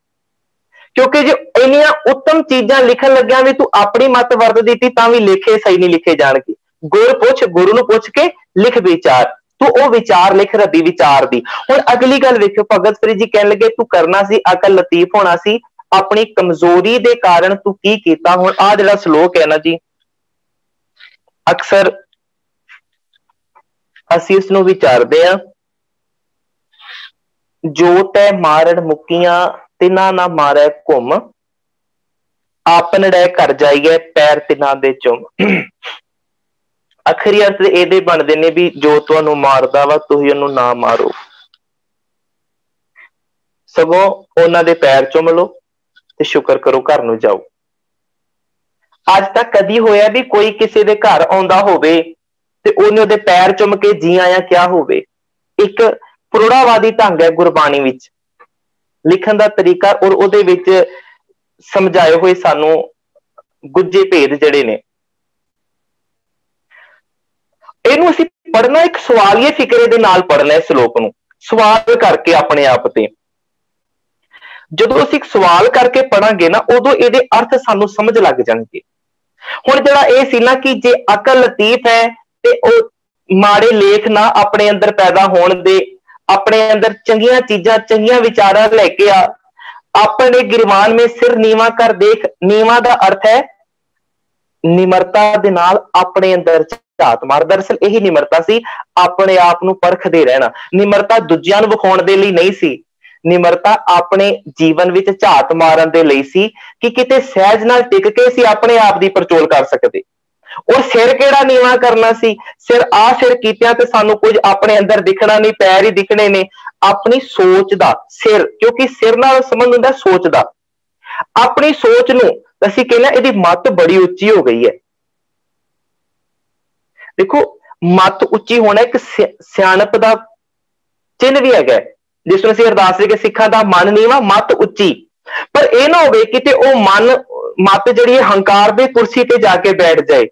ਕਿਉਂਕਿ ਜੇ ਇੰਨੀਆਂ ਉੱਤਮ ਚੀਜ਼ਾਂ ਲਿਖਣ ਲੱਗਿਆ ਵੀ ਤੂੰ ਆਪਣੀ ਮਤ ਵਰਤ ਦਿੱਤੀ, ਤਾਂ ਵੀ ਲੇਖੇ ਸਹੀ ਨਹੀਂ ਲਿਖੇ ਜਾਣਗੇ। ਗੁਰ ਪੁੱਛ, ਗੁਰੂ ਨੂੰ ਪੁੱਛ ਕੇ ਲਿਖ ਵਿਚਾਰ, ਤੂੰ ਉਹ ਵਿਚਾਰ ਲਿਖ ਰੱਬੀ ਵਿਚਾਰ ਦੀ। ਹੁਣ ਅਗਲੀ ਗੱਲ ਵੇਖਿਓ, ਭਗਤ ਫਰੀਦ ਜੀ ਕਹਿਣ ਲੱਗੇ ਤੂੰ ਕਰਨਾ ਸੀ ਅਕਲ ਲਤੀਫ ਹੋਣਾ ਸੀ, ਆਪਣੀ ਕਮਜ਼ੋਰੀ ਦੇ ਕਾਰਨ ਤੂੰ ਕੀ ਕੀਤਾ। ਹੁਣ ਆਹ ਜਿਹੜਾ ਸ਼ਲੋਕ ਹੈ ਨਾ ਜੀ, ਅਕਸਰ ਅਸੀਂ ਇਸ ਨੂੰ ਵਿਚਾਰਦੇ ਹਾਂ, ਜੋ ਤੈ ਮਾਰਨ ਮੁਕੀਆਂ ਤਿਨਾ ਨਾ ਮਾਰੈ ਘੁੰਮ, ਆਪਨੜੇ ਕਰ ਜਾਈਏ ਪੈਰ ਤਿਨਾ ਦੇ ਚੁੰਮ। ਅਖਰੀ ਅਰਥ ਇਹਦੇ ਬਣਦੇ ਨੇ ਵੀ ਜੋ ਤੁਹਾਨੂੰ ਮਾਰਦਾ ਵਾ ਤੁਸੀਂ ਉਹਨੂੰ ਨਾ ਮਾਰੋ, ਸਗੋਂ ਉਹਨਾਂ ਦੇ ਪੈਰ ਚੁੰਮ ਲਓ ਤੇ ਸ਼ੁਕਰ ਕਰੋ, ਘਰ ਨੂੰ ਜਾਓ। ਅੱਜ ਤੱਕ ਕਦੀ ਹੋਇਆ ਵੀ ਕੋਈ ਕਿਸੇ ਦੇ ਘਰ ਆਉਂਦਾ ਹੋਵੇ ਤੇ ਉਹਨੇ ਉਹਦੇ ਪੈਰ ਚੁੰਮ ਕੇ ਜੀ ਆਇਆ ਕਿਹਾ ਹੋਵੇ? ਇੱਕ ਪ੍ਰੋੜਾਵਾਦੀ ਢੰਗ ਹੈ ਗੁਰਬਾਣੀ ਵਿੱਚ ਲਿਖਣ ਦਾ ਤਰੀਕਾ, ਔਰ ਉਹਦੇ ਵਿੱਚ ਸਮਝਾਏ ਹੋਏ ਸਾਨੂੰ ਗੁੱਜੇ ਭੇਦ ਜਿਹੜੇ ਨੇ, ਇਹਨੂੰ ਅਸੀਂ ਪੜ੍ਹਨਾ ਇੱਕ ਸਵਾਲੀਏ ਫਿਕਰੇ ਦੇ ਨਾਲ ਪੜ੍ਹਨਾ। ਇਸ ਸ਼ਲੋਕ ਨੂੰ ਸਵਾਲ ਕਰਕੇ ਆਪਣੇ ਆਪ ਤੇ, ਜਦੋਂ ਅਸੀਂ ਇੱਕ ਸਵਾਲ ਕਰਕੇ ਪੜਾਂਗੇ ਨਾ, ਉਦੋਂ ਇਹਦੇ ਅਰਥ ਸਾਨੂੰ ਸਮਝ ਲੱਗ ਜਾਣਗੇ। ਹੁਣ ਜਿਹੜਾ ਇਹ ਸੀ ਨਾ ਕਿ ਜੇ ਅਕਲ ਲਤੀਫ ਹੈ ਤੇ ਉਹ ਮਾੜੇ ਲੇਖ ਨਾ ਆਪਣੇ ਅੰਦਰ ਪੈਦਾ ਹੋਣ ਦੇ, ਆਪਣੇ ਅੰਦਰ ਚੰਗੀਆਂ ਚੀਜ਼ਾਂ ਚੰਗੀਆਂ ਵਿਚਾਰਾਂ ਲੈ ਕੇ ਆ, ਆਪਣੇ ਗਿਰਵਾਨ ਮੇ ਸਿਰ ਨੀਵਾ ਕਰ ਦੇਖ। ਨੀਵਾ ਦਾ ਅਰਥ ਹੈ ਨਿਮਰਤਾ ਦੇ ਨਾਲ ਆਪਣੇ ਅੰਦਰ ਝਾਤ ਮਾਰ। ਦਰਅਸਲ ਇਹੀ ਨਿਮਰਤਾ ਸੀ, ਆਪਣੇ ਆਪ ਨੂੰ ਪਰਖਦੇ ਰਹਿਣਾ। ਨਿਮਰਤਾ ਦੂਜਿਆਂ ਨੂੰ ਵਿਖਾਉਣ ਦੇ ਲਈ ਨਹੀਂ ਸੀ, ਨਿਮਰਤਾ ਆਪਣੇ ਜੀਵਨ ਵਿੱਚ ਝਾਤ ਮਾਰਨ ਦੇ ਲਈ ਸੀ ਕਿ ਕਿਤੇ ਸਹਿਜ ਨਾਲ ਟਿਕ ਕੇ ਅਸੀਂ ਆਪਣੇ ਆਪ ਦੀ ਪੜਚੋਲ ਕਰ ਸਕਦੇ। ਉਹ ਸਿਰ ਕਿਹੜਾ ਨੀਵਾਂ ਕਰਨਾ ਸੀ, ਸਿਰ ਕੀਤਿਆਂ ਤੇ ਸਾਨੂੰ ਕੁਝ ਆਪਣੇ ਅੰਦਰ ਦਿਖਣਾ ਨਹੀਂ, ਪੈਰ ਹੀ ਦਿਖਣੇ ਨੇ। ਆਪਣੀ ਸੋਚ ਦਾ ਸਿਰ, ਕਿਉਂਕਿ ਸਿਰ ਨਾਲ ਸੰਬੰਧ ਹੁੰਦਾ ਸੋਚ ਦਾ। ਆਪਣੀ ਸੋਚ ਨੂੰ ਅਸੀਂ ਕਹਿੰਦੇ ਇਹਦੀ ਮੱਤ ਬੜੀ ਉੱਚੀ ਹੋ ਗਈ ਹੈ। ਦੇਖੋ, ਮੱਤ ਉੱਚੀ ਹੋਣਾ ਇੱਕ ਸਿਆਣਪ ਦਾ ਚਿੰਨ੍ਹ ਵੀ ਹੈਗਾ, ਜਿਸ ਨੂੰ ਅਸੀਂ ਅਰਦਾਸ ਦੇ ਕੇ ਸਿੱਖਾਂ ਦਾ ਮਨ ਨੀਵਾਂ ਮੱਤ ਉੱਚੀ। ਪਰ ਇਹ ਨਾ ਹੋਵੇ ਕਿਤੇ ਉਹ ਮੱਤ ਜਿਹੜੀ ਹੈ ਹੰਕਾਰ ਦੇ ਕੁਰਸੀ ਤੇ ਜਾ ਕੇ ਬੈਠ ਜਾਏ।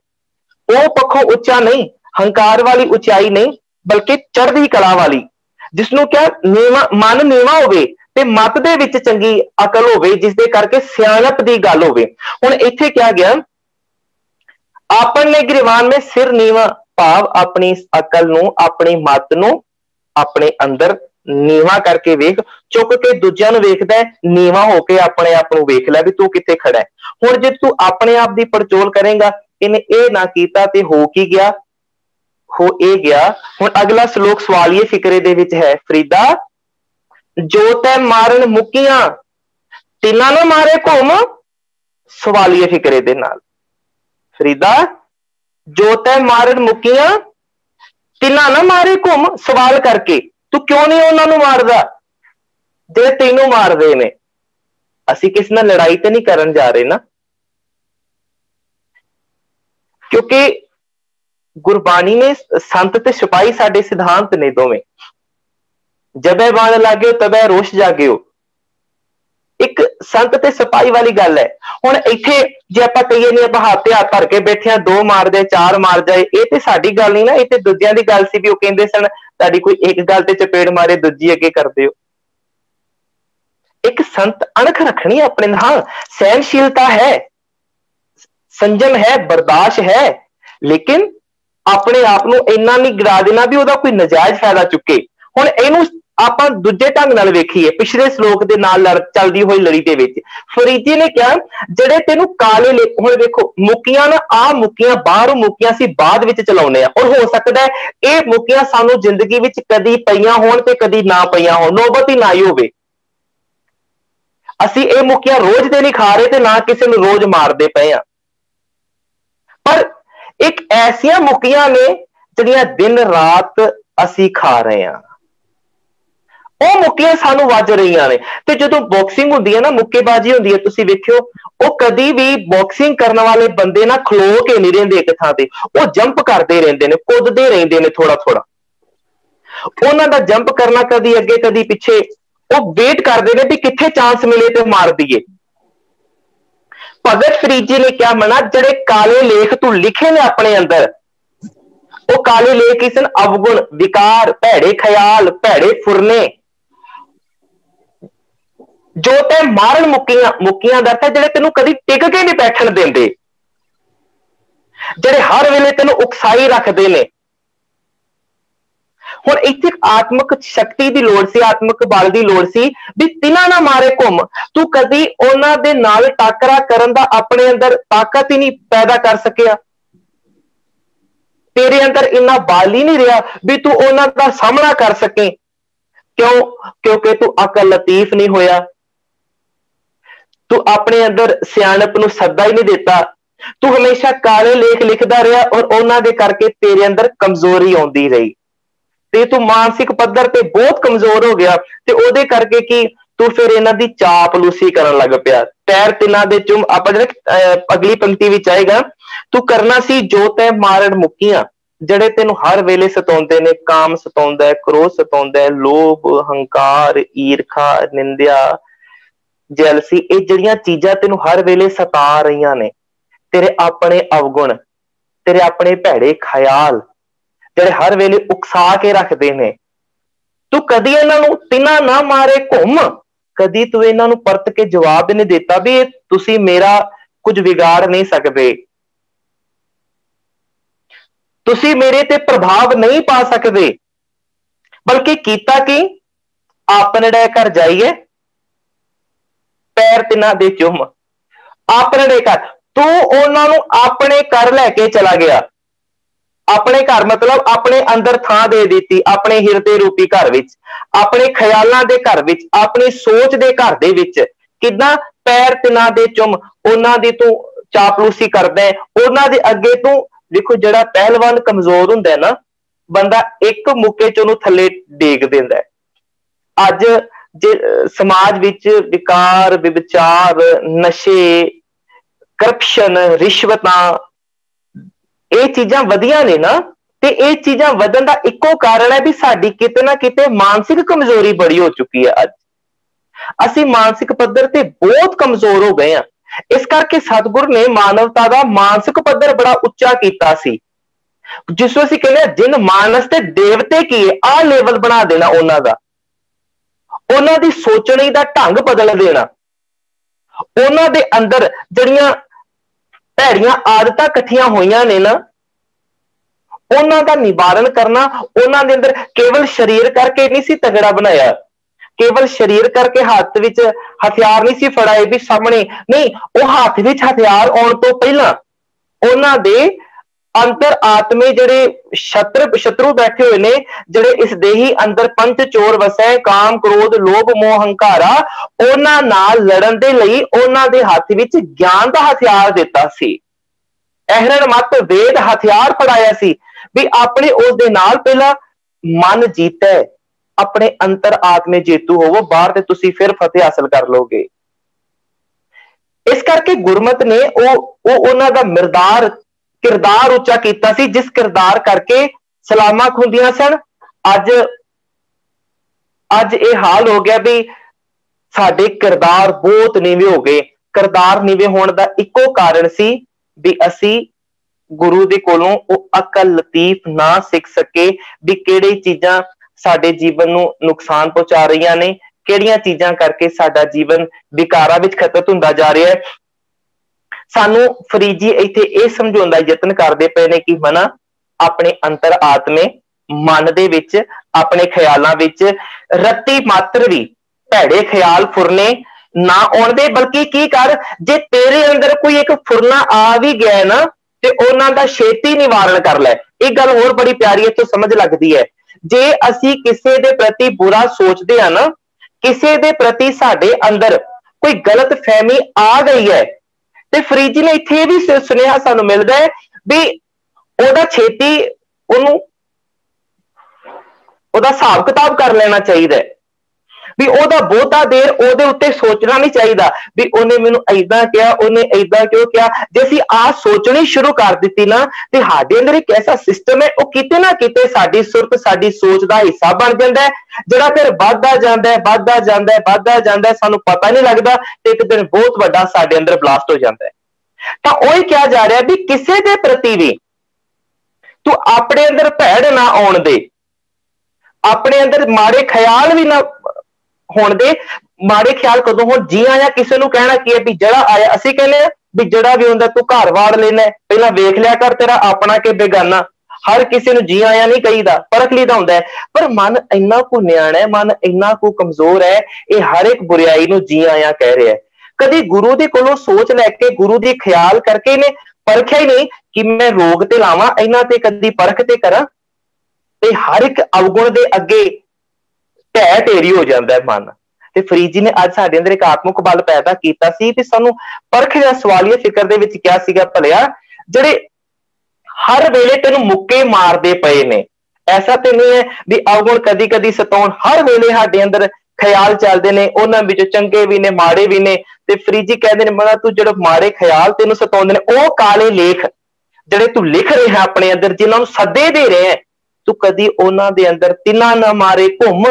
ਉਹ ਪੱਖੋਂ ਉੱਚਾ ਨਹੀਂ, ਹੰਕਾਰ ਵਾਲੀ ਉਚਾਈ ਨਹੀਂ, ਬਲਕਿ ਚੜ੍ਹਦੀ ਕਲਾ ਵਾਲੀ, ਜਿਸ ਨੂੰ ਕਿਹਾ ਮਨ ਨੀਵਾਂ ਹੋਵੇ ਤੇ ਮੱਤ ਦੇ ਵਿੱਚ ਚੰਗੀ ਅਕਲ ਹੋਵੇ, ਜਿਸ ਦੇ ਕਰਕੇ ਸਿਆਣਪ ਦੀ ਗੱਲ ਹੋਵੇ। ਹੁਣ ਇੱਥੇ ਕਿਹਾ ਗਿਆ ਆਪਣੇ ਗਿਰਵਾਨ ਮੇ ਸਿਰ ਨੀਵਾਂ, ਭਾਵ ਆਪਣੀ ਅਕਲ ਨੂੰ, ਆਪਣੀ ਮੱਤ ਨੂੰ ਆਪਣੇ ਅੰਦਰ ਨੀਵਾਂ ਕਰਕੇ ਵੇਖ। ਚੁੱਕ ਕੇ ਦੂਜਿਆਂ ਨੂੰ ਵੇਖਦਾ, ਨੀਵਾਂ ਹੋ ਕੇ ਆਪਣੇ ਆਪ ਨੂੰ ਵੇਖ ਲੈ ਵੀ ਤੂੰ ਕਿੱਥੇ ਖੜਾ ਹੈ। ਹੁਣ ਜੇ ਤੂੰ ਆਪਣੇ ਆਪ ਦੀ ਪੜਚੋਲ ਕਰੇਗਾ, ਇਹਨੇ ਇਹ ਨਾ ਕੀਤਾ ਤੇ ਹੋ ਕੀ ਗਿਆ, ਹੋ ਇਹ ਗਿਆ। ਹੁਣ ਅਗਲਾ ਸ਼ਲੋਕ ਸਵਾਲੀਏ ਫਿਕਰੇ ਦੇ ਵਿੱਚ ਹੈ, ਫਰੀਦਾ ਜੋ ਤੈ ਮਾਰਨ ਮੁਕੀਆਂ ਤਿੰਨਾਂ ਨਾ ਮਾਰੇ ਘੁੰਮ। ਸਵਾਲੀਏ ਫਿਕਰੇ ਦੇ ਨਾਲ, ਫਰੀਦਾ ਜੋ ਤੈ ਮਾਰਨ ਮੁਕੀਆਂ ਤਿੰਨਾਂ ਨਾ ਮਾਰੇ ਘੁੰਮ। ਸਵਾਲ ਕਰਕੇ ਤੂੰ ਕਿਉਂ ਨਹੀਂ ਉਹਨਾਂ ਨੂੰ ਮਾਰਦਾ ਜਿਹੜੇ ਤੈਨੂੰ ਮਾਰਦੇ ਨੇ? ਅਸੀਂ ਕਿਸੇ ਨਾਲ ਲੜਾਈ ਤੇ ਨਹੀਂ ਕਰਨ ਜਾ ਰਹੇ ਨਾ, ਕਿਉਂਕਿ ਗੁਰਬਾਣੀ ਨੇ ਸੰਤ ਤੇ ਸਿਪਾਹੀ ਸਾਡੇ ਸਿਧਾਂਤ ਨੇ ਦੋਵੇਂ। ਜਬੇ ਬਾਣ ਲਾਗਿਓ ਤਬੈ ਰੋਸ਼ ਜਾਗਿਓ, ਇੱਕ ਸੰਤ ਤੇ ਸਿਪਾਹੀ ਵਾਲੀ ਗੱਲ ਹੈ। ਹੁਣ ਇੱਥੇ ਜੇ ਆਪਾਂ ਕਹੀਏ ਨਹੀਂ ਆਪਾਂ ਹੱਥ ਤੇ ਹੱਥ ਧਰ ਕੇ ਬੈਠੇ ਆ, 2 ਮਾਰ ਜਾਏ 4 ਮਾਰ ਜਾਏ, ਇਹ ਤੇ ਸਾਡੀ ਗੱਲ ਨਹੀਂ ਨਾ, ਇਹ ਤੇ ਦੂਜਿਆਂ ਦੀ ਗੱਲ ਸੀ ਵੀ ਉਹ ਕਹਿੰਦੇ ਸਨ ਤੁਹਾਡੀ ਕੋਈ ਇੱਕ ਗੱਲ ਤੇ ਚਪੇੜ ਮਾਰੇ ਦੂਜੀ ਅੱਗੇ ਕਰਦੇ ਹੋ। ਇੱਕ ਸੰਤ ਅਣਖ ਰੱਖਣੀ ਆਪਣੇ ਨਾਲ, ਹਾਂ ਸਹਿਨਸ਼ੀਲਤਾ ਹੈ, ਸੰਜਮ ਹੈ, ਬਰਦਾਸ਼ਤ ਹੈ, ਲੇਕਿਨ ਆਪਣੇ ਆਪ ਨੂੰ ਇੰਨਾ ਨਹੀਂ ਗਿਰਾ ਦੇਣਾ ਵੀ ਉਹਦਾ ਕੋਈ ਨਜਾਇਜ਼ ਫਾਇਦਾ ਚੁੱਕੇ। ਹੁਣ ਇਹਨੂੰ ਆਪਾਂ ਦੂਜੇ ਢੰਗ ਨਾਲ ਵੇਖੀਏ, ਪਿਛਲੇ ਸ਼ਲੋਕ ਦੇ ਨਾਲ ਚੱਲਦੀ ਹੋਈ ਲੜੀ ਦੇ ਵਿੱਚ ਫਰੀਦੀ ਨੇ ਕਿਹਾ ਜਿਹੜੇ ਤੈਨੂੰ ਕਾਲੇ ਹੁਣ ਵੇਖੋ ਮੁੱਕੀਆਂ ਨਾ, ਆਹ ਮੁੱਕੀਆਂ ਬਾਹਰੋਂ ਮੁੱਕੀਆਂ ਸੀ ਬਾਅਦ ਵਿੱਚ ਚਲਾਉਣੇ ਆ, ਔਰ ਹੋ ਸਕਦਾ ਹੈ ਇਹ ਮੁੱਕੀਆਂ ਸਾਨੂੰ ਜ਼ਿੰਦਗੀ ਵਿੱਚ ਕਦੀ ਪਈਆਂ ਹੋਣ ਤੇ ਕਦੀ ਨਾ ਪਈਆਂ ਹੋਣ, ਨੌਬਤ ਹੀ ਨਾ ਹੀ ਹੋਵੇ। ਅਸੀਂ ਇਹ ਮੁੱਕੀਆਂ ਰੋਜ਼ ਦੇ ਨਹੀਂ ਖਾ ਰਹੇ ਤੇ ਨਾ ਕਿਸੇ ਨੂੰ ਰੋਜ਼ ਮਾਰਦੇ ਪਏ ਆ, ਪਰ ਇੱਕ ਐਸੀਆਂ ਮੁੱਕੀਆਂ ਨੇ ਜਿਹੜੀਆਂ ਦਿਨ ਰਾਤ ਅਸੀਂ ਖਾ ਰਹੇ ਹਾਂ, ਉਹ ਮੁੱਕੀਆਂ ਸਾਨੂੰ ਵੱਜ ਰਹੀਆਂ ਨੇ। ਤੇ ਜਦੋਂ ਬਾਕਸਿੰਗ ਹੁੰਦੀ ਹੈ ਨਾ, ਮੁੱਕੇਬਾਜ਼ੀ ਹੁੰਦੀ ਹੈ, ਤੁਸੀਂ ਵੇਖਿਓ ਉਹ ਕਦੀ ਵੀ ਬਾਕਸਿੰਗ ਕਰਨ ਵਾਲੇ ਬੰਦੇ ਨਾ ਖਲੋ ਕੇ ਨਹੀਂ ਰਹਿੰਦੇ ਇੱਕ ਥਾਂ ਤੇ, ਉਹ ਜੰਪ ਕਰਦੇ ਰਹਿੰਦੇ ਨੇ, ਕੁੱਦਦੇ ਰਹਿੰਦੇ ਨੇ ਥੋੜਾ ਥੋੜਾ। ਉਹਨਾਂ ਦਾ ਜੰਪ ਕਰਨਾ ਕਦੀ ਅੱਗੇ ਕਦੀ ਪਿੱਛੇ, ਉਹ ਵੇਟ ਕਰਦੇ ਨੇ ਵੀ ਕਿੱਥੇ ਚਾਂਸ ਮਿਲੇ ਤੇ ਮਾਰ ਦਈਏ। ਭਗਤ ਫਰੀਦ ਜੀ ਨੇ ਕਿਹਾ ਮਨਾ ਜਿਹੜੇ ਕਾਲੇ ਲੇਖ ਤੂੰ ਲਿਖੇ ਨੇ ਆਪਣੇ ਅੰਦਰ, ਉਹ ਕਾਲੇ ਲੇਖ ਕੀ ਸਨ? ਅਵਗੁਣ, ਵਿਕਾਰ, ਭੈੜੇ ਖਿਆਲ, ਭੈੜੇ ਫੁਰਨੇ, ਜੋ ਤੇ ਮਾਰਨ ਮੁੱਕੀਆਂ। ਮੁੱਕੀਆਂ ਦਾ ਅਰਥ ਜਿਹੜੇ ਤੈਨੂੰ ਕਦੀ ਟਿਕ ਕੇ ਨਹੀਂ ਬੈਠਣ ਦਿੰਦੇ, ਜਿਹੜੇ ਹਰ ਵੇਲੇ ਤੈਨੂੰ ਉਕਸਾਈ ਰੱਖਦੇ ਨੇ। ਹੁਣ ਇੱਥੇ ਆਤਮਿਕ ਸ਼ਕਤੀ ਦੀ ਲੋੜ ਸੀ, ਆਤਮਿਕ ਬਲ ਦੀ ਲੋੜ ਸੀ ਵੀ ਤਿਨਾਂ ਨਾ ਮਾਰੇ ਘੁੰਮ। ਤੂੰ ਕਦੀ ਉਹਨਾਂ ਦੇ ਨਾਲ ਟਾਕਰਾ ਕਰਨ ਦਾ ਆਪਣੇ ਅੰਦਰ ਤਾਕਤ ਹੀ ਨਹੀਂ ਪੈਦਾ ਕਰ ਸਕਿਆ, ਤੇਰੇ ਅੰਦਰ ਇੰਨਾ ਬਲ ਹੀ ਨਹੀਂ ਰਿਹਾ ਵੀ ਤੂੰ ਉਹਨਾਂ ਦਾ ਸਾਹਮਣਾ ਕਰ ਸਕੇ। ਕਿਉਂ? ਕਿਉਂਕਿ ਤੂੰ ਅਕਲ ਲਤੀਫ ਨਹੀਂ ਹੋਇਆ, ਤੂੰ ਆਪਣੇ ਅੰਦਰ ਸਿਆਣਪ ਨੂੰ ਸੱਦਾ ਹੀ ਨਹੀਂ ਦਿੱਤਾ, ਤੂੰ ਹਮੇਸ਼ਾ ਕਾਲੇ ਲੇਖ ਲਿਖਦਾ ਰਿਹਾ ਔਰ ਉਹਨਾਂ ਦੇ ਕਰਕੇ ਤੇਰੇ ਅੰਦਰ ਕਮਜ਼ੋਰੀ ਆਉਂਦੀ ਰਹੀ ਤੇ ਤੂੰ ਮਾਨਸਿਕ ਪੱਧਰ ਤੇ ਬਹੁਤ ਕਮਜ਼ੋਰ ਹੋ ਗਿਆ। ਤੇ ਉਹਦੇ ਕਰਕੇ ਕੀ ਤੂੰ ਫਿਰ ਇਹਨਾਂ ਦੀ ਚਾਪਲੂਸੀ ਕਰਨ ਲੱਗ ਪਿਆ। ਪੈਰ ਤਿੰਨਾਂ ਦੇ ਚੁੰਮ, ਆਪਾਂ ਜਿਹੜੇ ਅਗਲੀ ਪੰਕਤੀ ਵਿੱਚ ਆਏਗਾ, ਤੂੰ ਕਰਨਾ ਸੀ ਜੋ ਤੈ ਮਾਰਨ ਮੁੱਕੀਆਂ ਜਿਹੜੇ ਤੈਨੂੰ ਹਰ ਵੇਲੇ ਸਤਾਉਂਦੇ ਨੇ। ਕਾਮ ਸਤਾਉਂਦਾ ਹੈ, ਕ੍ਰੋਧ ਸਤਾਉਂਦਾ ਹੈ, ਲੋਭ, ਹੰਕਾਰ, ਈਰਖਾ, ਨਿੰਦਿਆ, ਜੈਲਸੀ, ਇਹ ਜਿਹੜੀਆਂ ਚੀਜ਼ਾਂ ਤੈਨੂੰ ਹਰ ਵੇਲੇ ਸਤਾ ਰਹੀਆਂ ਨੇ। ਤੇਰੇ ਆਪਣੇ ਅਵਗੁਣ, ਤੇਰੇ ਆਪਣੇ ਭੈੜੇ ਖਿਆਲ ਜਿਹੜੇ ਹਰ ਵੇਲੇ ਉਕਸਾ ਕੇ ਰੱਖਦੇ ਨੇ। ਤੂੰ ਕਦੀ ਇਹਨਾਂ ਨੂੰ ਤਿੰਨਾਂ ਨਾ ਮਾਰੇ ਘੁੰਮ, ਕਦੀ ਤੂੰ ਇਹਨਾਂ ਨੂੰ ਪਰਤ ਕੇ ਜਵਾਬ ਨਹੀਂ ਦਿੱਤਾ ਵੀ ਤੁਸੀਂ ਮੇਰਾ ਕੁਝ ਵਿਗਾੜ ਨਹੀਂ ਸਕਦੇ, ਤੁਸੀਂ ਮੇਰੇ ਤੇ ਪ੍ਰਭਾਵ ਨਹੀਂ ਪਾ ਸਕਦੇ। ਬਲਕਿ ਕੀਤਾ ਕੀ? ਆਪਨੜੇ ਘਰ ਜਾਈਏ, ਪੈਰ ਤਿੰਨਾਂ ਦੇ ਚੁੰਮ। ਆਪਨੜੇ ਘਰ, ਤੂੰ ਉਹਨਾਂ ਨੂੰ ਆਪਣੇ ਘਰ ਲੈ ਕੇ ਚਲਾ ਗਿਆ। ਆਪਣੇ ਘਰ ਮਤਲਬ ਆਪਣੇ ਅੰਦਰ ਥਾਂ ਦੇ ਦਿੱਤੀ, ਆਪਣੇ ਹਿਰਦੇ ਰੂਪੀ ਘਰ ਵਿੱਚ, ਆਪਣੇ ਖਿਆਲਾਂ ਦੇ ਘਰ ਵਿੱਚ, ਆਪਣੀ ਸੋਚ ਦੇ ਘਰ ਦੇ ਵਿੱਚ। ਕਿੱਦਾਂ? ਪੈਰ ਤਿੰਨਾਂ ਦੇ ਚੁੰਮ, ਉਹਨਾਂ ਦੀ ਤੂੰ ਚਾਪਲੂਸੀ ਕਰਦਾ ਹੈ, ਉਹਨਾਂ ਦੇ ਅੱਗੇ ਤੂੰ। ਦੇਖੋ ਜਿਹੜਾ ਪਹਿਲਵਾਨ ਕਮਜ਼ੋਰ ਹੁੰਦਾ ਹੈ ਨਾ, ਬੰਦਾ ਇੱਕ ਮੁੱਕੇ ਚ ਉਹਨੂੰ ਥੱਲੇ ਡੇਗ ਦਿੰਦਾ ਹੈ। ਅੱਜ ਜੇ ਸਮਾਜ ਵਿੱਚ ਵਿਕਾਰ, ਵਿਵਚਾਰ, ਨਸ਼ੇ, ਕਰਪਸ਼ਨ, ਰਿਸ਼ਵਤਾਂ, ਇਹ ਚੀਜ਼ਾਂ ਵਧੀਆਂ ਨੇ ਨਾ, ਤੇ ਇਹ ਚੀਜ਼ਾਂ ਵਧਣ ਦਾ ਇੱਕੋ ਕਾਰਨ ਹੈ ਵੀ ਸਾਡੀ ਕਿਤੇ ਨਾ ਕਿਤੇ ਮਾਨਸਿਕ ਕਮਜ਼ੋਰੀ ਬੜੀ ਹੋ ਚੁੱਕੀ ਹੈ। ਅੱਜ ਅਸੀਂ ਮਾਨਸਿਕ ਪੱਧਰ ਤੇ ਬਹੁਤ ਕਮਜ਼ੋਰ ਹੋ ਗਏ ਹਾਂ। ਇਸ ਕਰਕੇ ਸਤਿਗੁਰ ਨੇ ਮਾਨਵਤਾ ਦਾ ਮਾਨਸਿਕ ਪੱਧਰ ਬੜਾ ਉੱਚਾ ਕੀਤਾ ਸੀ, ਜਿਸ ਨੂੰ ਅਸੀਂ ਕਹਿੰਦੇ ਜਿਨ ਮਾਨਸ ਤੇ ਦੇਵਤੇ ਕੀ ਹੈ, ਆਹ ਲੈਵਲ ਬਣਾ ਦੇਣਾ ਉਹਨਾਂ ਦਾ, ਉਹਨਾਂ ਦੀ ਸੋਚਣੇ ਦਾ ਢੰਗ ਬਦਲ ਦੇਣਾ, ਉਹਨਾਂ ਦੇ ਅੰਦਰ ਜਿਹੜੀਆਂ ਭੈੜੀਆਂ ਆਦਤਾਂ ਇਕੱਠੀਆਂ ਹੋਈਆਂ ਨੇ ਨਾ, ਉਹਨਾਂ ਦਾ ਨਿਵਾਰਨ ਕਰਨਾ। ਉਹਨਾਂ ਦੇ ਅੰਦਰ ਕੇਵਲ ਸਰੀਰ ਕਰਕੇ ਨਹੀਂ ਸੀ ਤਗੜਾ ਬਣਾਇਆ, ਕੇਵਲ ਸਰੀਰ ਕਰਕੇ ਹੱਥ ਵਿੱਚ ਹਥਿਆਰ ਨਹੀਂ ਸੀ ਫੜਾਏ ਵੀ ਸਾਹਮਣੇ, ਨਹੀਂ, ਉਹ ਹੱਥ ਵਿੱਚ ਹਥਿਆਰ ਆਉਣ ਤੋਂ ਪਹਿਲਾਂ ਉਹਨਾਂ ਦੇ ਅੰਤਰ ਆਤਮੇ ਜਿਹੜੇ ਸ਼ਤਰੂ ਬੈਠੇ ਹੋਏ ਨੇ, ਜਿਹੜੇ ਇਸ ਦੇਹੀ ਅੰਦਰ ਪੰਚ ਚੋਰ ਵਸੈ, ਕਾਮ, ਕ੍ਰੋਧ, ਲੋਭ, ਮੋਹ, ਹੰਕਾਰਾ, ਉਹਨਾਂ ਨਾਲ ਲੜਨ ਦੇ ਲਈ ਉਹਨਾਂ ਦੇ ਹੱਥ ਵਿੱਚ ਗਿਆਨ ਦਾ ਹਥਿਆਰ ਦਿੱਤਾ ਸੀ। ਅਹਰਣ ਮਤ ਵੇਦ ਹਥਿਆਰ ਫੜਾਇਆ ਸੀ ਵੀ ਆਪਣੇ ਉਸ ਦੇ ਨਾਲ ਪਹਿਲਾਂ ਮਨ ਜੀਤੈ, अपने अंतर आत्मे जेतू होवो, बाहर ते तुसी फिर फतेह हासिल कर लोगे। इस करके गुरमत ने उन्हां दा मिरदार किरदार उच्चा कीता सी, जिस किरदार करके सलामां खुंदियां सन। अज ये हाल हो गया भी साडे किरदार बहुत नीवे हो गए। किरदार नीवे होने का इको कारण सी भी असी गुरु दे कोलों अकल लतीफ ना सीख सके भी किहड़ी चीजां साडे जीवन नूं नुकसान पहुंचा रही ने, किहड़ियां चीजां करके साडा जीवन विकारां विच खतत हुंदा जा रहा है। सानू फरीद जी इत्थे इह समझाउण दा यतन करदे पए ने कि मना अपने अंतर आत्मे मन दे विच अपने ख्यालां विच रत्ती मात्र भी भैड़े ख्याल फुरने ना आउण दे, बल्कि की कर जे तेरे अंदर कोई एक फुरना आ भी गया ना ते उन्हां दा छेती निवारण कर लै। एक गल होर बड़ी प्यारी इत्थों समझ लगदी है, जे असी किसी दे प्रति बुरा सोचदे आ ना, किसी दे प्रति साडे अंदर कोई गलत फहमी आ गई है ते फरीद जी ने इत्थे भी सुनेहा सानू मिलदा है भी ओदा छेती ओनू ओदा हिसाब किताब कर लेना चाहिए भी ओदा बहुता देर ओदे उत्ते सोचना नहीं चाहिए भी उन्हें मैनू ऐदा किया, उन्हें ऐदा क्यों किया। जे असीं आ सोचनी शुरू कर दी ना ते साडे अंदर एक ऐसा सिस्टम है, वो किते ना किते साडी सुरत साडी सोच का हिस्सा बन जाता है, जिहड़ा फिर वधदा जांदा है वधदा जांदा है वधदा जांदा है, सानू पता नहीं लगता ते एक दिन बहुत वड्डा साडे अंदर ब्लास्ट हो जाता है। तां ओही कहा जा रहा भी किसी दे प्रति भी तू अपने अंदर भैड़ ना आउण दे, अपने अंदर माड़े ख्याल भी ना होण दे। माड़े ख्याल कदों हो जी आया किसी नूं कहना की है भी जड़ा आया, असीं कहने भी जड़ा भी हुंदा तू घर वाड़ लेना, पहला वेख लिया कर तेरा अपना के बेगाना। हर किसी नूं जी आया नहीं कहीदा, परख लीदा हुंदा है। पर मन इन्ना को न्याणा है, मन इन्ना को कमजोर है, ये हर एक बुराई नूं जी आया कह रहा है। कदी गुरु दे कोलों सोच लैके गुरु दी ख्याल करके इन्हें परखिया ही नहीं कि मैं रोग ते लावां, इन्हां ते कदी परख ते करा, ते हर एक अवगुण दे अगे ढै ढेरी हो जाता है मन। ते फरीद जी ने अज साडे अंदर एक आत्मक बल पैदा कीता सी ते सानू परख दा सवालिया फिकर दे विच क्या सीगा भलिया, जिहड़े हर वेले तेनू मुक्के मारदे पए ने। ऐसा तो नहीं है भी अवगुण कदी कदी सताउण, हर वेले साडे अंदर ख्याल चलदे ने, उन्हां विच चंगे भी ने माड़े भी ने। ते फरीद जी कहंदे ने मना तू जिहड़े माड़े ख्याल तेनू सताउंदे ने ओह काले लेख जिहड़े तू लिख रहा अपने अंदर, जिन्हां नूं सदे दे रहे तू कदी उन्हां दे अंदर तिन्ना ना मारे घुम,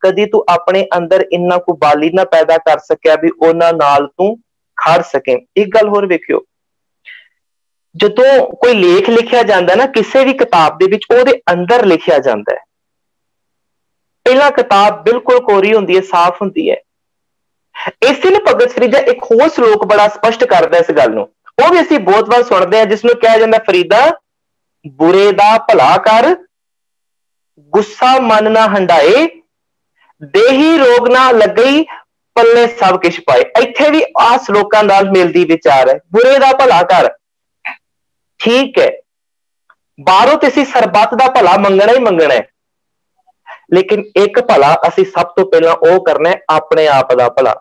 कदी तू अपने अंदर इन्ना को बाली ना पैदा कर सकिया भी उन्हां नाल तू खड़ सके। एक गल होर वेखियो, जदों कोई लेख लिखिया जाता ना किसी भी किताब दे विच, ओहदे अंदर लिखिया जाता है, पहला किताब बिल्कुल कोरी हुंदी है, साफ हुंदी है। इसे ने भगत फरीदा एक होर श्लोक बड़ा स्पष्ट करदा इस गल नूं, ओह भी असीं बहुत बार सुणदे हां, जिसनूं कहा जांदा फरीदा बुरे दा भला कर, गुस्सा मन ना हंडाए, देही रोग ना लगई, पल्ले सब किश पाए। इत्थे भी आ श्लोकां नाल मिलदी विचार है, बुरे दा भला कर। ठीक है, बाहरों ते असीं सरबत दा भला मंगना ही मंगना है, लेकिन एक भला असीं सब तो पहला ओह करना है अपने आप दा भला।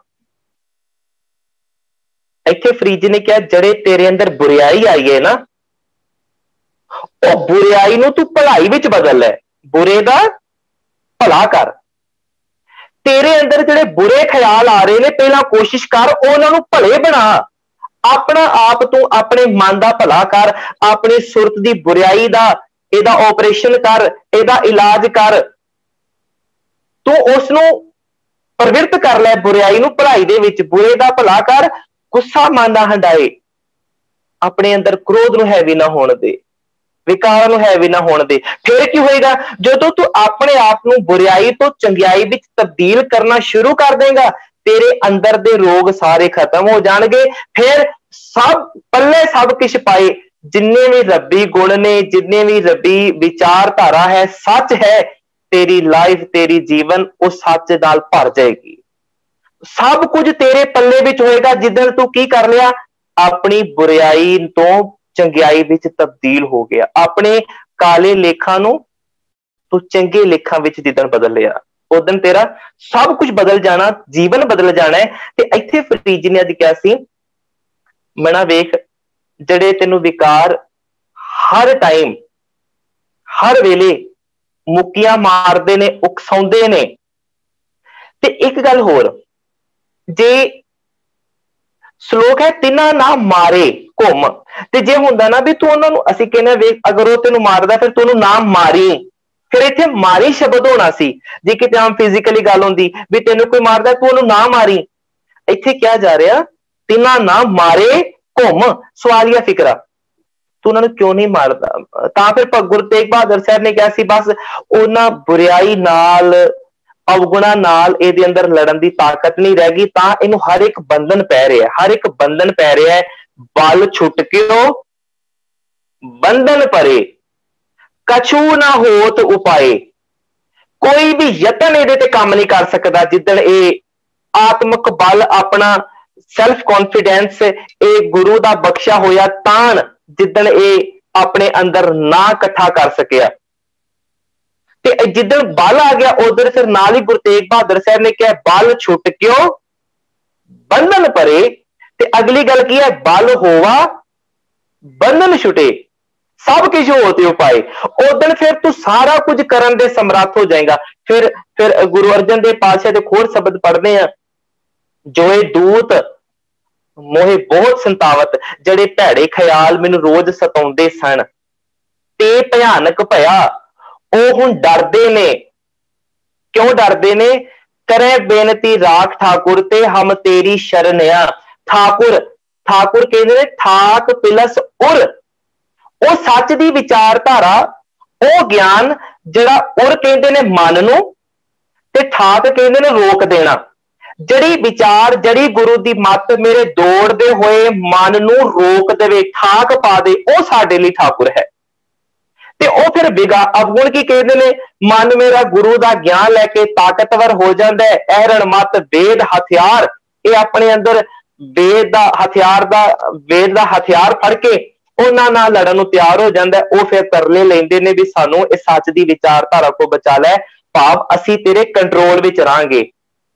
इत्थे फरीद जी ने कहा जड़े तेरे अंदर बुराई आई है ना, ओह बुराई नूं तू भलाई विच बदल लै, बुरे दा भला कर। तेरे अंदर जिहड़े बुरे ख्याल आ रहे ने, पहला कोशिश कर उन्हां नूं भले बना, अपना आप तू अपने मन का भला कर, अपनी सुरत की बुराई का एदा ऑपरेशन कर, एदा इलाज कर, तू उसनूं प्रवृत्त कर लै बुराई नूं भलाई दे विच। बुरे का भला कर, गुस्सा मन ना हंडाए, अपने अंदर क्रोध नूं हैवी ना होण दे, विकार नूं हैवी ना होण दे। फिर की होएगा, जदों तू अपने आप नूं बुराई तो चंगियाई विच तब्दील करना शुरू कर देगा, तेरे अंदर दे रोग सारे खत्म हो जाणगे। फिर सब पल्ले सब किश पाए, जिन्ने भी रब्बी गुण ने, जिन्ने भी रब्बी विचारधारा है, सच है, तेरी लाइफ तेरी जीवन उस सच नाल भर जाएगी। सब कुछ तेरे पल्ले विच होएगा जिद्दन तू की कर लिया, अपनी बुराई तो चंगियाई विच तब्दील हो गया, अपने काले लेखां नूं तू चंगे लेखां विच जिद्दन बदल लिया, उदन तेरा सब कुछ बदल जाना, जीवन बदल जाना है। ते इत्थे फरीद जी ने अज क्या सी, मना वेख जड़े तेनू विकार हर टाइम हर वेले मुक्कियां मारते ने, उकसाउंदे ने। ते एक गल होर, जे श्लोक है तिन्हां ना मारे घुम, ते जे हुंदा ना भी तू उन्हां नूं, असीं कहने वेख अगर वो तेनू मारदा फिर तू उन्हूं ना मारी, फिर इत्थे मारी शब्द होना सी। जे किते आम फिजिकली गल हुंदी भी तेनू कोई मारदा तू उन्हूं ना मारी, इत्थे क्या जा रहा तिन्हां ना मारे घुम, सवालिया फिकरा, तू उन्होंने क्यों नहीं मारदा? तां फिर गुरु तेग बहादुर साहब ने कहा सी बस उन्हां बुराई नाल, अवगुणा नाल इहदे अंदर लड़न की ताकत नहीं रह गई, तां इहनूं हर एक बंधन पै रहा है, हर एक बंधन पै रहा है। बल छुट क्यों बंधन परे, कछु ना होत उपाय, कोई भी यतन इहदे ते काम नहीं कर सकता जिद्दण ये आत्मक बल अपना सैल्फ कॉन्फिडेंस ये गुरु का बख्शा होया तान जिद्दण ये अपने अंदर ना इकट्ठा कर सकिया। ते जिद्दण बल आ गया उधर फिर नाल ही गुरु तेग बहादुर साहब ने कहा बल छुट क्यों बंधन परे, ते अगली गल की है बल होवा बंधन छुटे, सब कुछ होते उपाय, उदन फिर तू सारा कुछ करन दे समर्थ हो जाएगा। फिर गुरु अर्जन देव पातशाह दे खोर शब्द पढ़ने हैं, जो ये दूत मोहे बहुत संतावत, जड़े भैड़े ख्याल मैनू रोज सताउंदे सन, ते भयानक भया ओ हुण डरदे ने। क्यों डरदे ने? करे बेनती राख ठाकुर ते हम तेरी शरण आ। ठाकुर ठाकुर कहते ने ठाक पिलस उर, वो सच दी विचारधारा, वो ज्ञान जड़ा उर कहते ने मन नू, ते ठाक कहते ने रोक देना। जड़ी विचार जड़ी गुरु दी मत मेरे दौड़दे होए मन नू रोक देवे, ठाक पा दे, वो साडे लई ठाकुर है। ते ओ फिर बिगा अवगुण की कहते ने मन मेरा गुरु दा ज्ञान लैके ताकतवर हो जाता है। ऐरण मत वेद हथियार, ये अपने अंदर वेद दा हथियार फड़ के उन्हां नाल लड़न नूं तैयार हो जाता है। वो फिर तरले लेंदे ने भी सानू इस सच दी विचारधारा को बचा लै, भाव असी तेरे कंट्रोल विच रहांगे।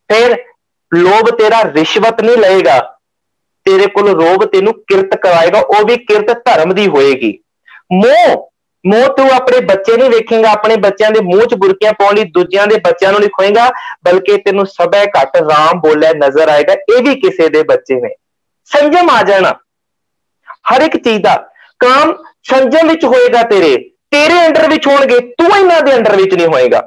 फिर लोभ तेरा रिश्वत नहीं लेगा, तेरे को रोब तेनू किरत कराएगा, वो भी किरत धर्म दी होएगी। मोह मोह तू अपने बच्चे नहीं वेखेगा, अपने बच्चों के मुंह च बुरकियां पाने दूजियां दे बच्चों नहीं खोएगा, बल्कि तेनू सबे घट राम बोलिया नजर आएगा, ये भी किसी दे बच्चे ने। संयम आ जाना हर एक चीज का, काम संयम विच होएगा, तेरे अंडर विच होणगे, तू इन्हां दे अंडर विच नहीं होएगा।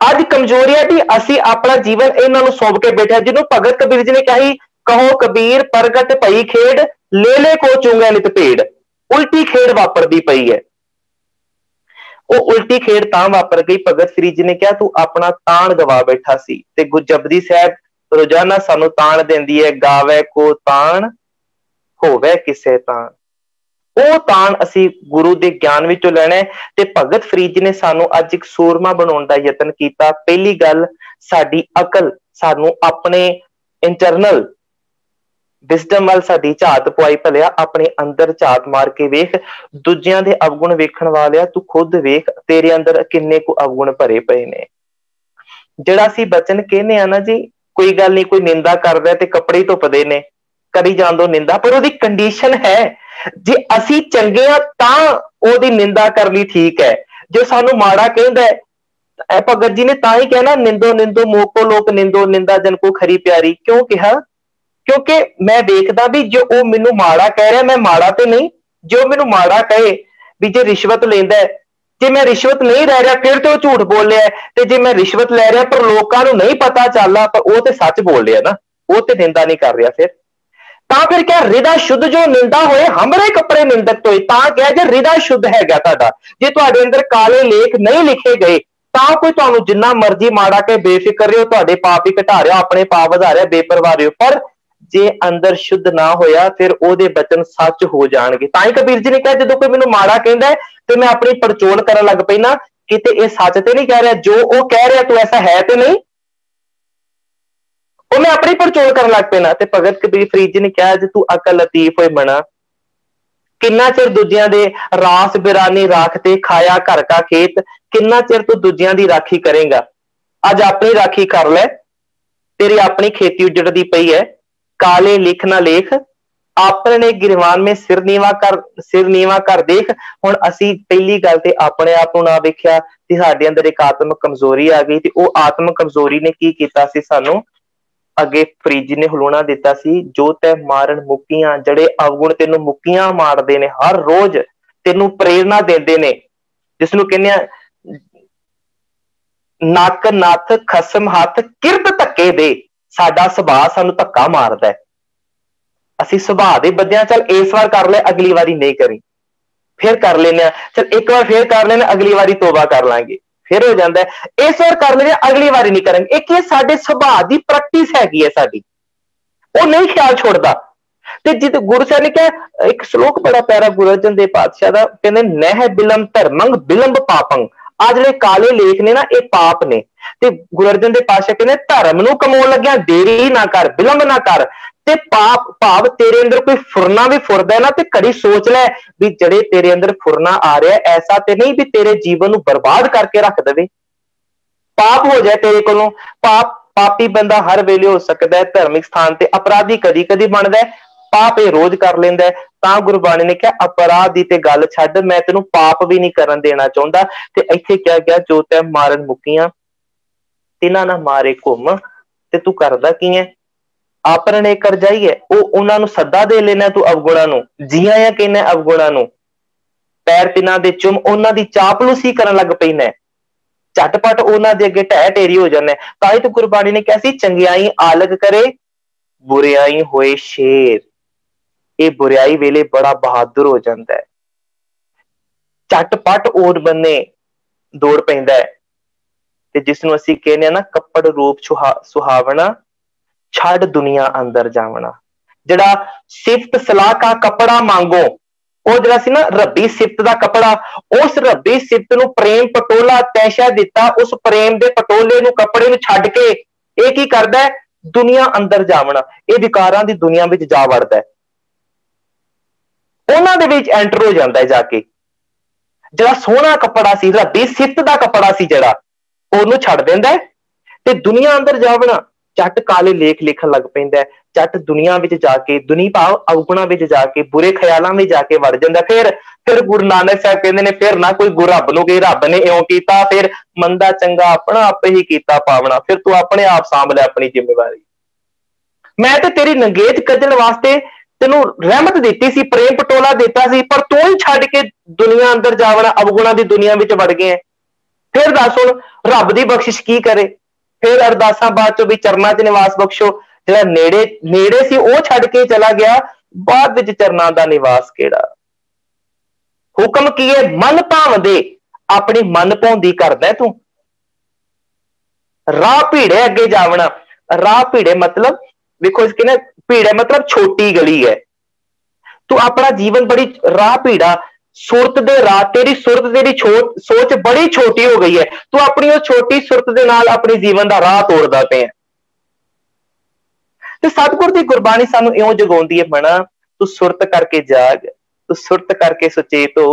अज कमजोरी है कि असी अपना जीवन इन्हां नूं सौंप के बैठे, जिन्हों भगत कबीर जी ने कही कहो कबीर प्रगट पई खेड, ले को चूंगा नित भेड़। उल्टी खेड वापरदी पई है। वो उल्टी खेड तां वापर गई, भगत श्री जी ने कहा तू अपना तान गवा बैठा सी। ते गुरु जपदी साहब रोजाना सानू तान देंदी है, गावे को तान होवे किसे तान। वो तान असी गुरु के ज्ञान विचों लेना है। ते भगत फरीद जी ने सानू अज एक सूरमा बनाउण दा यतन कीता। पहली गल साडी अकल सानू अपने इंटरनल विजडम वाल साडी झात पवाई, भलिया अपने अंदर झात मार के वेख, दूजियां दे अवगुण वेखण वालिया तू खुद वेख तेरे अंदर किन्ने को अवगुण भरे पे ने। जिहड़ा असीं बचन कहने आ ना जी, कोई गल नहीं, कोई निंदा करदा ते कपड़े धुपदे ने, करी जाण दो निंदा, पर ओहदी कंडीशन है, जे असीं चंगे आ तां ओहदी निंदा करनी ठीक है। जो सानू माड़ा कहंदा है, भगत जी ने तां ही कहना निंदो निंदो मोको लोक निंदो, निंदा जन को खरी प्यारी। क्यों कहा? क्योंकि मैं देखदा भी जो वो मैनू माड़ा कह रहा, मैं माड़ा तो नहीं। जो मैनू माड़ा कहे भी जे रिश्वत लेंदा है, जे मैं रिश्वत नहीं लै रहा फिर तो झूठ बोल रहा है, ते जे मैं रिश्वत लै रहा पर लोकां नू नहीं पता चल रहा, पर वो तो सच बोल रहा ना, वो तो निंदा नहीं कर रहा। फिर क्या हृदय शुद्ध जो निंदा होए हमरे कपड़े निंदक होए, तां क्या जे हृदय शुद्ध है तुहाडा, जे तुहाडे अंदर काले लेख नहीं लिखे गए तां कोई तुहानू जिन्ना मर्जी माड़ा के बेफिक्र रहो, तुहाडे पाप ही घटा रहा, अपने पाप वधा रहा, बेपरवाह रहो। पर जे अंदर शुद्ध ना होया फिर ओदे वचन सच हो जाणगे। तां ही कबीर जी ने कहा जो कोई मैनू माड़ा कहंदा है ते मैं अपनी पड़चोल करन लग पैना, किते ये सच ते नहीं कह रहा, जो वो कह रहा तू ऐसा है तो नहीं, वो मैं अपनी पड़चोल करन लग पैना। ते भगत कबीर फरीद जी ने कहा जे तू अकल लतीफ होए मना, किन्ना चिर दूजियां दे रास बिरानी राखते खाया घर का खेत, किन्ना चिर तू दूजियां दी राखी करेगा। अज अपनी राखी कर ले, तेरी अपनी खेती उजड़दी पई है। काले लिख ना लेख ਆਪਣੇ ਗਿਰਵਾਨ में सिर नीवा कर देख। हुण असीं पहली गल ते अपने आप नूं ना वेखिया ते साडे अंदर एक आत्मक कमजोरी आ गई, ते वो आत्मक कमजोरी ने की कीता सी सानूं अगे फरीद जी ने हलूणा दिता सी, जो तै मारन मुक्कियां, जड़े अवगुण तेनू मुक्कियां मारदे ने, हर रोज तेनू प्रेरणा देंदे ने, जिसनूं कहने आ नक नथ खसम हथ किरत धक्के दे। साडा सुभाਅ सानू धक्का मारदा है, ਅਸੀਂ ਸੁਭਾਅ ਦੇ ਬੰਦਿਆਂ चल इस बार कर ले, अगली बारी नहीं करी, फिर कर लेने, चल एक बार फिर कर लेने, अगली बारी तोबा कर लांगे, फिर हो जाता है इस बार कर लेने, अगली बारी नहीं करेंगे। एक ये साडे सुभाਅ दी प्रैक्टिस हैगी है साडी, वो नहीं ख्याल छोड़दा। ते जिद गुरु साहब ने कहा, एक श्लोक बड़ा प्यारा गुरु अर्जन देव पातशाह दा, कहंदे नह बिलम धर्मंग बिलंब पापंग। आ जिहड़े काले लेख ने ना, ये पाप ने। ते गुरु अर्जन देव पातशाह कहंदे धर्म नूं कमाउण लग्गिया देरी ना कर, बिलंब ना कर। ते पाप भाव तेरे अंदर कोई फुरना भी फुरदा है ना, ते कड़ी सोच लै भी जड़े तेरे अंदर फुरना आ रहा है, ऐसा ते नहीं भी तेरे जीवन नूं बर्बाद करके रख देवे, पाप हो जाए तेरे कोलों। पापी बंदा हर वेले हो सकता है, धार्मिक स्थान ते अपराधी कदी कदी बनता है, पाप ये रोज कर लेंदा है। तां गुरबाणी ने कहा अपराध दी ते गल छड्ड, मैं तेनू पाप भी नहीं करन देना चाहुंदा। ते इत्थे क्या गया, जो तै मारन मुक्कियां तिन्हां ना मारे घुम, ते तू करदा की है, अपने करजाई है, वो उन्हां नूं सद्दा दे लेना, तू अवगुणां नूं जिया या कहना अवगुणां नूं, पैर तिन्हां दे चुम उन्हां दी चापलूसी करन लग पैना, झटपट उन्हां दे अगे ढह ढेरी हो जाना। तां तो गुरबाणी ने कहा सी चंगियाई आलग करे, बुरियाई होए शेर। ये बुराई वेले बड़ा बहादुर हो जाता है, झटपट और बन्ने दौड़ पैंदा है। ते जिसनूं असीं कहने ना कपड़ रूप सुहावना, छड़ दुनिया अंदर जावना। जड़ा सिफत सलाह का कपड़ा मांगो, ਉਹ ਜਿਹੜਾ ਸੀ ਨਾ ਰੱਬੀ ਸਿਫਤ ਦਾ ਕਪੜਾ, ਉਸ ਰੱਬੀ ਸਿਫਤ ਨੂੰ ਪ੍ਰੇਮ ਪਟੋਲਾ ਤੈਸ਼ਾ ਦਿੱਤਾ, ਉਸ ਪ੍ਰੇਮ ਦੇ ਪਟੋਲੇ ਨੂੰ ਕੱਪੜੇ ਨੂੰ ਛੱਡ ਕੇ ਇਹ ਕੀ ਕਰਦਾ ਹੈ, ਦੁਨੀਆ ਅੰਦਰ ਜਾਵਣਾ, ਇਹ ਵਿਕਾਰਾਂ ਦੀ ਦੁਨੀਆ ਵਿੱਚ ਜਾ ਵੜਦਾ ਹੈ, ਉਹਨਾਂ ਦੇ ਵਿੱਚ ਐਂਟਰ ਹੋ ਜਾਂਦਾ ਹੈ ਜਾ ਕੇ। ਜਿਹੜਾ ਸੋਹਣਾ ਕੱਪੜਾ ਸੀ, ਰੱਬੀ ਸਿਫਤ ਦਾ ਕੱਪੜਾ ਸੀ ਜਿਹੜਾ, ਉਹਨੂੰ ਛੱਡ ਦਿੰਦਾ ਹੈ ਤੇ ਦੁਨੀਆ ਅੰਦਰ ਜਾਵਣਾ, झट काले लेख लिखन लग पैंदा, झट दुनिया विच जाके दुनी भाव अवगुणा विच जाके बुरे ख्यालों में जाके वड़ जांदा। फिर गुरु नानक साहब कहंदे ने फिर ना कोई गुरु रब नूं कहे रब ने इउं कीता, फिर मंदा चंगा अपना आपे ही कीता पावना, फिर तू अपने आप सांभ ले अपनी जिम्मेवारी। मैं तो तेरी नंगेज कड्ढण वास्ते तेनू रहमत दित्ती सी, प्रेम पटोला दिता सी, पर तू ही छड्ड के दुनिया अंदर जावना, अवगुणा दी दुनिया विच वड़ गए। फिर दस हुण रब दी बख्शिश की करे, फिर अरदासां बाद चों भी चरनां च निवास बख्शो, जिहड़ा नेड़े सी वो छड्ड के चला गया, बाद विच चरनां दा निवास किहड़ा। हुक्म की है मन भावदे, अपनी मन भाउंदी करदा तू, राह भीड़े अगे जावना। राह भीड़े मतलब देखो इसके ना, भीड़े मतलब छोटी गली है, तू अपना जीवन बड़ी राह भीड़ा, सुरत दे राह, तेरी सुरत तेरी सोच बड़ी छोटी हो गई है, तू अपनी उस छोटी सुरत दे नाल अपने जीवन दा राह तोड़दा पे है। ते सतगुर दी गुरबाणी सानू इउं जगाउंदी है, मना तू सुरत करके जाग, तू सुरत करके सुचेत हो,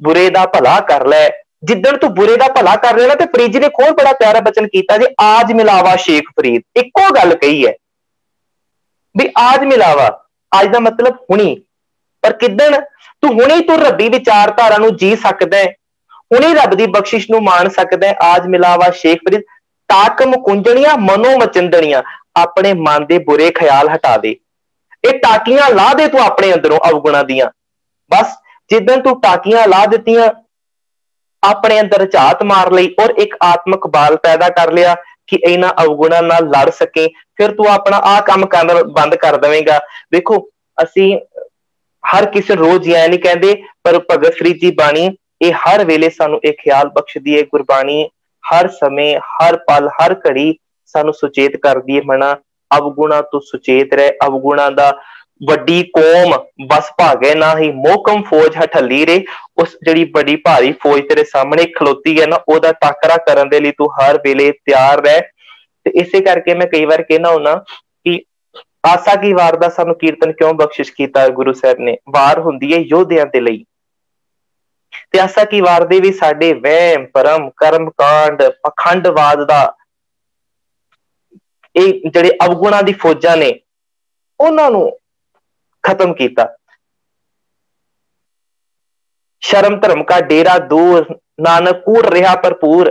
बुरे दा भला कर लै। जिद्दण तू बुरे दा भला कर लेना, ते फरीद जी ने एक होर बड़ा प्यारा बचन कीता जी, आज मिलावा शेख फरीद, इक्को गल कही है भी आज मिलावा, आज दा मतलब हुणी, पर किदण तू हुणे तू रब्बी विचारधारा नूं जी सकदा है, हुणे रब दी बख्शिश नूं मान सकदा है। आज मिलावा शेख फरीद, ताक मुकुंजणियां मनो मचंदणियां, अपने मन दे बुरे ख्याल हटा दे, ये टाकियां ला दे तू अपने अंदरों अवगुणा दियां। बस जिदन तू टाकियां ला दित्तियां, अपने अंदर झात मार लई और एक आत्मक बाल पैदा कर लिया कि इन्हां अवगुणा नाल लड़ सके, फिर तू अपना आ काम करना बंद कर देवेगा। देखो असी हर किसी रोज ऐ नहीं कहते, पर भगत फरीद जी बाणी ये हर वेले सानू एक ख्याल बख्शदी है। गुरबाणी हर समय हर पल हर घड़ी सानू सुचेत करदी है, मना अवगुणा तू सुचेत रह, अवगुणा दा वड्डी कौम बस भागे ना ही, मोहकम फौज हठली रे, उस जिहड़ी बड़ी भारी फौज तेरे सामने खलोती है ना, ओदा टाकरा करन दे लई तू हर वेले तैयार रह। ते इसे करके मैं कई बार कहना हुंदा कि आसा की वार दा सानू कीर्तन क्यों बख्शिश कीता गुरु साहब ने, वार हुंदी है योधियां दे लई, ते आसा की वार दे वी साडे वहम भरम कर्म कांड पखंडवाद दा ਇਹ ਜਿਹੜੇ ਅਵਗੁਣਾ ਦੀ ਫੌਜਾਂ ਨੇ ਉਹਨਾਂ ਨੂੰ खत्म किया। शर्म धर्म का डेरा दूर, नानक कूड़ रहा भरपूर,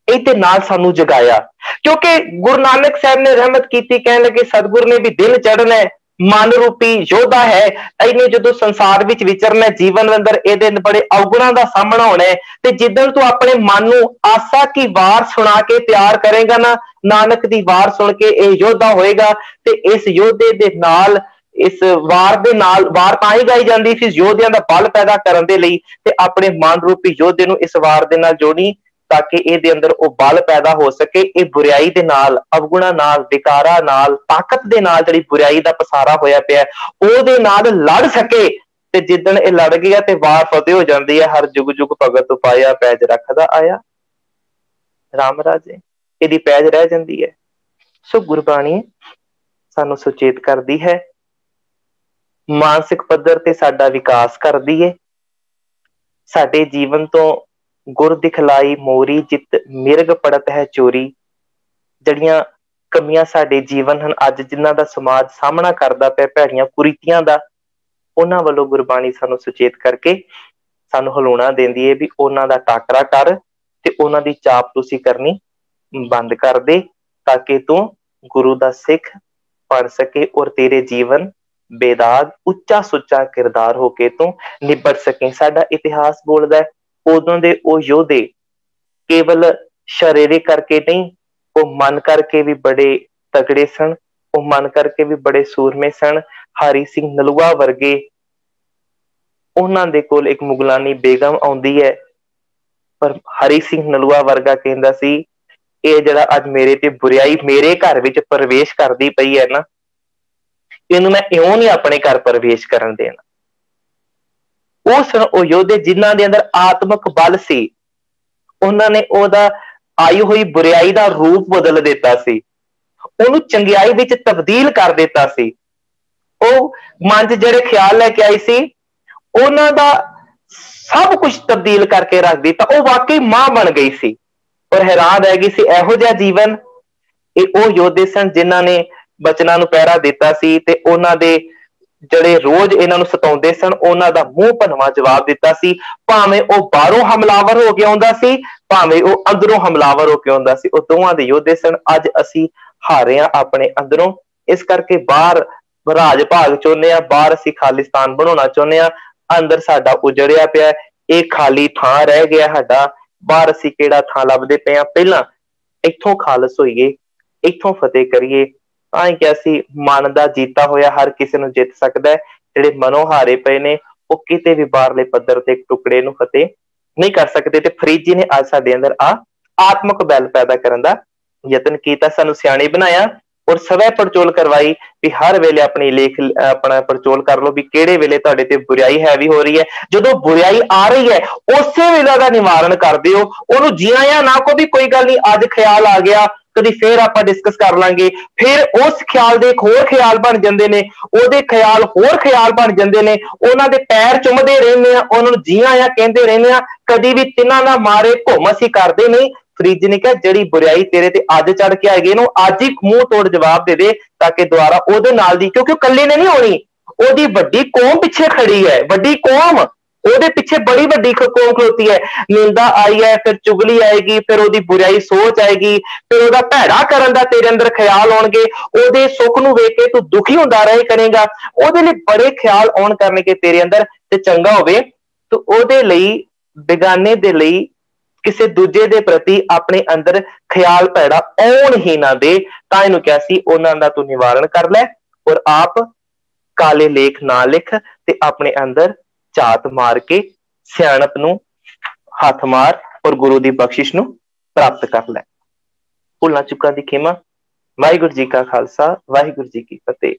इहदे नाल सानू जगाया। क्योंकि गुरु नानक साहब ने रहमत की, कहने लगे सतगुरु ने भी दिन चढ़ना है, मन रूपी योद्धा है, इन्हें जो संसार विच विचरना, जीवन अंदर ये बड़े अवगुणों का सामना होना है। ते जिदन तू अपने मन नू आसा की वार सुना के तैयार करेगा ना, नानक दी वार सुन के यह योद्धा होएगा। ते इस योद्धे दे नाल, इस वार दे नाल, वार तां ही गाई जाती इस योद्धियां दा बल पैदा करने दे लई, ते अपने मन रूपी योद्धे नू इस वार दे नाल जोड़ी, ताकि ये अंदर वो बल पैदा हो सके। ये बुराई दे नाल, अवगुणा नाल, विकारा नाल, ताकत दे नाल जिहड़ी बुराई दा पसारा होया पिया ओहदे नाल लड़ सके। ते जिदन ये लड़ गया ते वार फतेह हो जाती है। हर जुग जुग भगत उपाया, पैज रखदा आया राम राजे, इहदी पैज रह जाती है। सो गुरबाणी सानू सुचेत करदी है, मानसिक पद्धर ते साडा विकास करदी है। साडे जीवन तो गुर दिखलाई मोरी, जित मिर्ग पड़त है चोरी, जड़ियां कमियां साडे जीवन हन अज जिन्हां दा समाज सामना करदा पिया, भैड़ियां कुरीतियां दा, उन्हां वल्लों गुरबाणी सानू सुचेत करके सानू हलौणा देंदी है भी उन्हां दा टाकरा कर ते उन्हां दी चापलूसी करनी बंद कर दे, ताकि तू गुरु दा सिख बन सके और तेरे जीवन बेदाग उच्चा सुच्चा किरदार होके तू निबड़ सके। साडा इतिहास बोलदा है उदों दे ओ योधे केवल शारीरिक करके नहीं, वो मन करके भी बड़े तगड़े सन, वो मन करके भी बड़े सूरमे सन। हरी सिंह नलूआ वर्गे, उन्हां दे कोल एक मुगलानी बेगम आउंदी है, पर हरी सिंह नलूआ वर्गा कहंदा सी ये जिहड़ा अज मेरे ते बुराई मेरे घर विच प्रवेश करदी पई है ना, इहनूं मैं इउं नहीं अपने घर प्रवेश करन देना। ਉਹ ਸਨ ਉਹ ਯੋਧੇ ਜਿਨ੍ਹਾਂ ਦੇ ਅੰਦਰ ਆਤਮਿਕ ਬਲ ਸੀ, ਉਹਨਾਂ ਨੇ ਉਹਦਾ ਆਈ ਹੋਈ ਬੁਰਾਈ ਦਾ ਰੂਪ ਬਦਲ ਦਿੱਤਾ ਸੀ, ਉਹਨੂੰ ਚੰਗਿਆਈ ਵਿੱਚ ਤਬਦੀਲ ਕਰ ਦਿੱਤਾ ਸੀ। ਉਹ ਮਨ 'ਚ ਜਿਹੜੇ ਖਿਆਲ ਲੈ ਕੇ ਆਈ ਸੀ ਉਹਨਾਂ ਦਾ ਸਭ ਕੁਝ ਤਬਦੀਲ ਕਰਕੇ ਰੱਖ ਦਿੱਤਾ। ਉਹ ਵਾਕਈ ਮਾਂ ਬਣ ਗਈ ਸੀ ਔਰ ਹੈਰਾਨ ਰਹਿ ਗਈ ਸੀ। ਇਹੋ ਜਿਹਾ ਜੀਵਨ ਇਹ ਉਹ ਯੋਧੇ ਸਨ ਜਿਨ੍ਹਾਂ ਨੇ ਬਚਨਾਂ ਨੂੰ ਪਹਿਰਾ ਦਿੱਤਾ ਸੀ ਤੇ ਉਹਨਾਂ ਦੇ ਜਿਹੜੇ ਰੋਜ਼ ਇਹਨਾਂ ਨੂੰ ਸਤਾਉਂਦੇ ਸਨ ਉਹਨਾਂ ਦਾ ਮੂੰਹ ਭਨਵਾ ਜਵਾਬ ਦਿੱਤਾ ਸੀ। ਭਾਵੇਂ ਉਹ ਬਾਹਰੋਂ ਹਮਲਾਵਰ ਹੋ ਕੇ ਆਉਂਦਾ ਸੀ, ਭਾਵੇਂ ਉਹ ਅੰਦਰੋਂ ਹਮਲਾਵਰ ਹੋ ਕੇ ਆਉਂਦਾ ਸੀ, ਉਹ ਦੋਵਾਂ ਦੇ ਯੋਧੇ ਸਨ। ਅੱਜ ਅਸੀਂ ਹਾਰੇ ਆ ਆਪਣੇ ਅੰਦਰੋਂ, ਇਸ ਕਰਕੇ ਬਾਹਰ ਰਾਜ ਭਾਗ ਚਾਹੁੰਦੇ ਆ, ਬਾਹਰ ਅਸੀਂ ਖਾਲਿਸਤਾਨ ਬਣਾਉਣਾ ਚਾਹੁੰਦੇ ਆ, ਅੰਦਰ ਸਾਡਾ ਉਜੜਿਆ ਪਿਆ, ਇਹ ਖਾਲੀ ਥਾਂ ਰਹਿ ਗਿਆ ਸਾਡਾ, ਬਾਹਰ ਅਸੀਂ ਕਿਹੜਾ ਥਾਂ ਲੱਭਦੇ ਪਏ ਆ। ਪਹਿਲਾਂ ਇੱਥੋਂ ਖਾਲਸ ਹੋਈਏ, ਇੱਥੋਂ ਫਤਿਹ ਕਰੀਏ। ਤਾਂ ਹੀ ਕਿਹਾ ਸੀ ਮਨ ਦਾ ਜੀਤਾ ਹੋਇਆ ਹਰ ਕਿਸੇ ਨੂੰ ਜਿੱਤ ਸਕਦਾ ਹੈ। ਜਿਹੜੇ ਮਨੋਂ ਹਾਰੇ ਪਏ ਨੇ ਉਹ ਕਿਤੇ ਵੀ ਬਾਹਰਲੇ ਪੱਧਰ ਤੇ ਇੱਕ ਟੁਕੜੇ ਨੂੰ ਫਤਿਹ ਨਹੀਂ ਕਰ ਸਕਦੇ। ਤੇ ਫਰੀਦ ਜੀ ਨੇ ਅੱਜ ਸਾਡੇ ਅੰਦਰ ਆਤਮਿਕ ਬਲ ਪੈਦਾ ਕਰਨ ਦਾ ਯਤਨ ਕੀਤਾ, ਸਾਨੂੰ ਸਿਆਣੇ ਬਣਾਇਆ ਔਰ ਸਵੈ ਪੜਚੋਲ ਕਰਵਾਈ ਵੀ ਹਰ ਵੇਲੇ ਆਪਣੀ ਲੇਖ ਆਪਣਾ ਪੜਚੋਲ ਕਰ ਲਓ ਵੀ ਕਿਹੜੇ ਵੇਲੇ ਤੁਹਾਡੇ ਤੇ ਬੁਰਾਈ ਹੈਵੀ ਹੋ ਰਹੀ ਹੈ। ਜਦੋਂ ਬੁਰਾਈ ਆ ਰਹੀ ਹੈ ਉਸੇ ਵੇਲੇ ਦਾ ਨਿਵਾਰਨ ਕਰ ਦਿਓ, ਉਹਨੂੰ ਜੀ ਆਇਆਂ ਨਾ ਕੋ ਵੀ ਕੋਈ ਗੱਲ ਨਹੀਂ ਅੱਜ ਖਿਆਲ ਆ ਗਿਆ ਕਦੀ ਫੇਰ ਆਪਾਂ ਡਿਸਕਸ ਕਰ ਲਾਂਗੇ। ਫਿਰ ਉਸ ਖਿਆਲ ਦੇ ਇੱਕ ਹੋਰ ਖਿਆਲ ਬਣ ਜਾਂਦੇ ਨੇ, ਉਹਦੇ ਖਿਆਲ ਹੋਰ ਖਿਆਲ ਬਣ ਜਾਂਦੇ ਨੇ, ਉਹਨਾਂ ਦੇ ਪੈਰ ਚੁੰਮਦੇ ਰਹਿੰਦੇ ਆ, ਉਹਨਾਂ ਨੂੰ ਜੀ ਆਇਆਂ ਕਹਿੰਦੇ ਰਹਿੰਦੇ ਆ, ਕਦੀ ਵੀ ਤਿੰਨਾਂ ਨਾ ਮਾਰੇ ਘੁੰਮ ਅਸੀਂ ਕਰਦੇ ਨਹੀਂ। ਫਰੀਦ ਜੀ ਨੇ ਕਿਹਾ ਜਿਹੜੀ ਬੁਰਾਈ ਤੇਰੇ ਤੇ ਅੱਜ ਚੜ ਕੇ ਆਏਗੀ ਇਹਨੂੰ ਅੱਜ ਹੀ ਮੂੰਹ ਤੋੜ ਜਵਾਬ ਦੇ ਦੇ, ਤਾਂ ਕਿ ਦੁਬਾਰਾ ਉਹਦੇ ਨਾਲ ਦੀ, ਕਿਉਂਕਿ ਉਹ ਇਕੱਲੇ ਨੇ ਨਹੀਂ ਹੋਣੀ, ਉਹਦੀ ਵੱਡੀ ਕੌਮ ਪਿੱਛੇ ਖੜੀ ਹੈ, ਵੱਡੀ ਕੌਮ ਉਹਦੇ ਪਿੱਛੇ ਬੜੀ ਵੱਡੀ ਕੌਮ ਖਲੋਤੀ ਹੈ। ਨਿੰਦਾ ਆਈ ਹੈ, ਫਿਰ ਚੁਗਲੀ ਆਏਗੀ, ਫਿਰ ਉਹਦੀ ਬੁਰਾਈ ਸੋਚ ਆਏਗੀ, ਫਿਰ ਉਹਦਾ ਭੈੜਾ ਕਰਨ ਦਾ ਤੇਰੇ ਅੰਦਰ ਖਿਆਲ ਆਉਣਗੇ, ਉਹਦੇ ਸੁੱਖ ਨੂੰ ਵੇਖ ਕੇ ਤੂੰ ਦੁਖੀ ਹੁੰਦਾ ਰਹੇ ਕਰੇਗਾ, ਉਹਦੇ ਲਈ ਬੜੇ ਖਿਆਲ ਆਉਣ ਕਰਨਗੇ ਤੇਰੇ ਅੰਦਰ। ਤੇ ਚੰਗਾ ਹੋਵੇ ਤੂੰ ਉਹਦੇ ਲਈ, ਬੇਗਾਨੇ ਦੇ ਲਈ, ਕਿਸੇ ਦੂਜੇ ਦੇ ਪ੍ਰਤੀ ਆਪਣੇ ਅੰਦਰ ਖਿਆਲ ਭੈੜਾ ਆਉਣ ਹੀ ਨਾ ਦੇ। ਤਾਂ ਇਹਨੂੰ ਕਿਹਾ ਸੀ ਉਹਨਾਂ ਦਾ ਤੂੰ ਨਿਵਾਰਨ ਕਰ ਲੈ ਔਰ ਆਪ ਕਾਲੇ ਲੇਖ ਨਾ ਲਿਖ ਤੇ ਆਪਣੇ ਅੰਦਰ ਝਾਤ ਮਾਰ ਕੇ ਸਿਆਣਪ ਨੂੰ ਹੱਥ ਮਾਰ ਔਰ ਗੁਰੂ ਦੀ ਬਖਸ਼ਿਸ਼ ਨੂੰ ਪ੍ਰਾਪਤ ਕਰ ਲੈ। ਭੁੱਲਾਂ ਚੁੱਕਾਂ ਦੀ ਖਿਮਾ। ਵਾਹਿਗੁਰੂ ਜੀ ਕਾ ਖਾਲਸਾ, ਵਾਹਿਗੁਰੂ ਜੀ ਕੀ ਫਤਿਹ।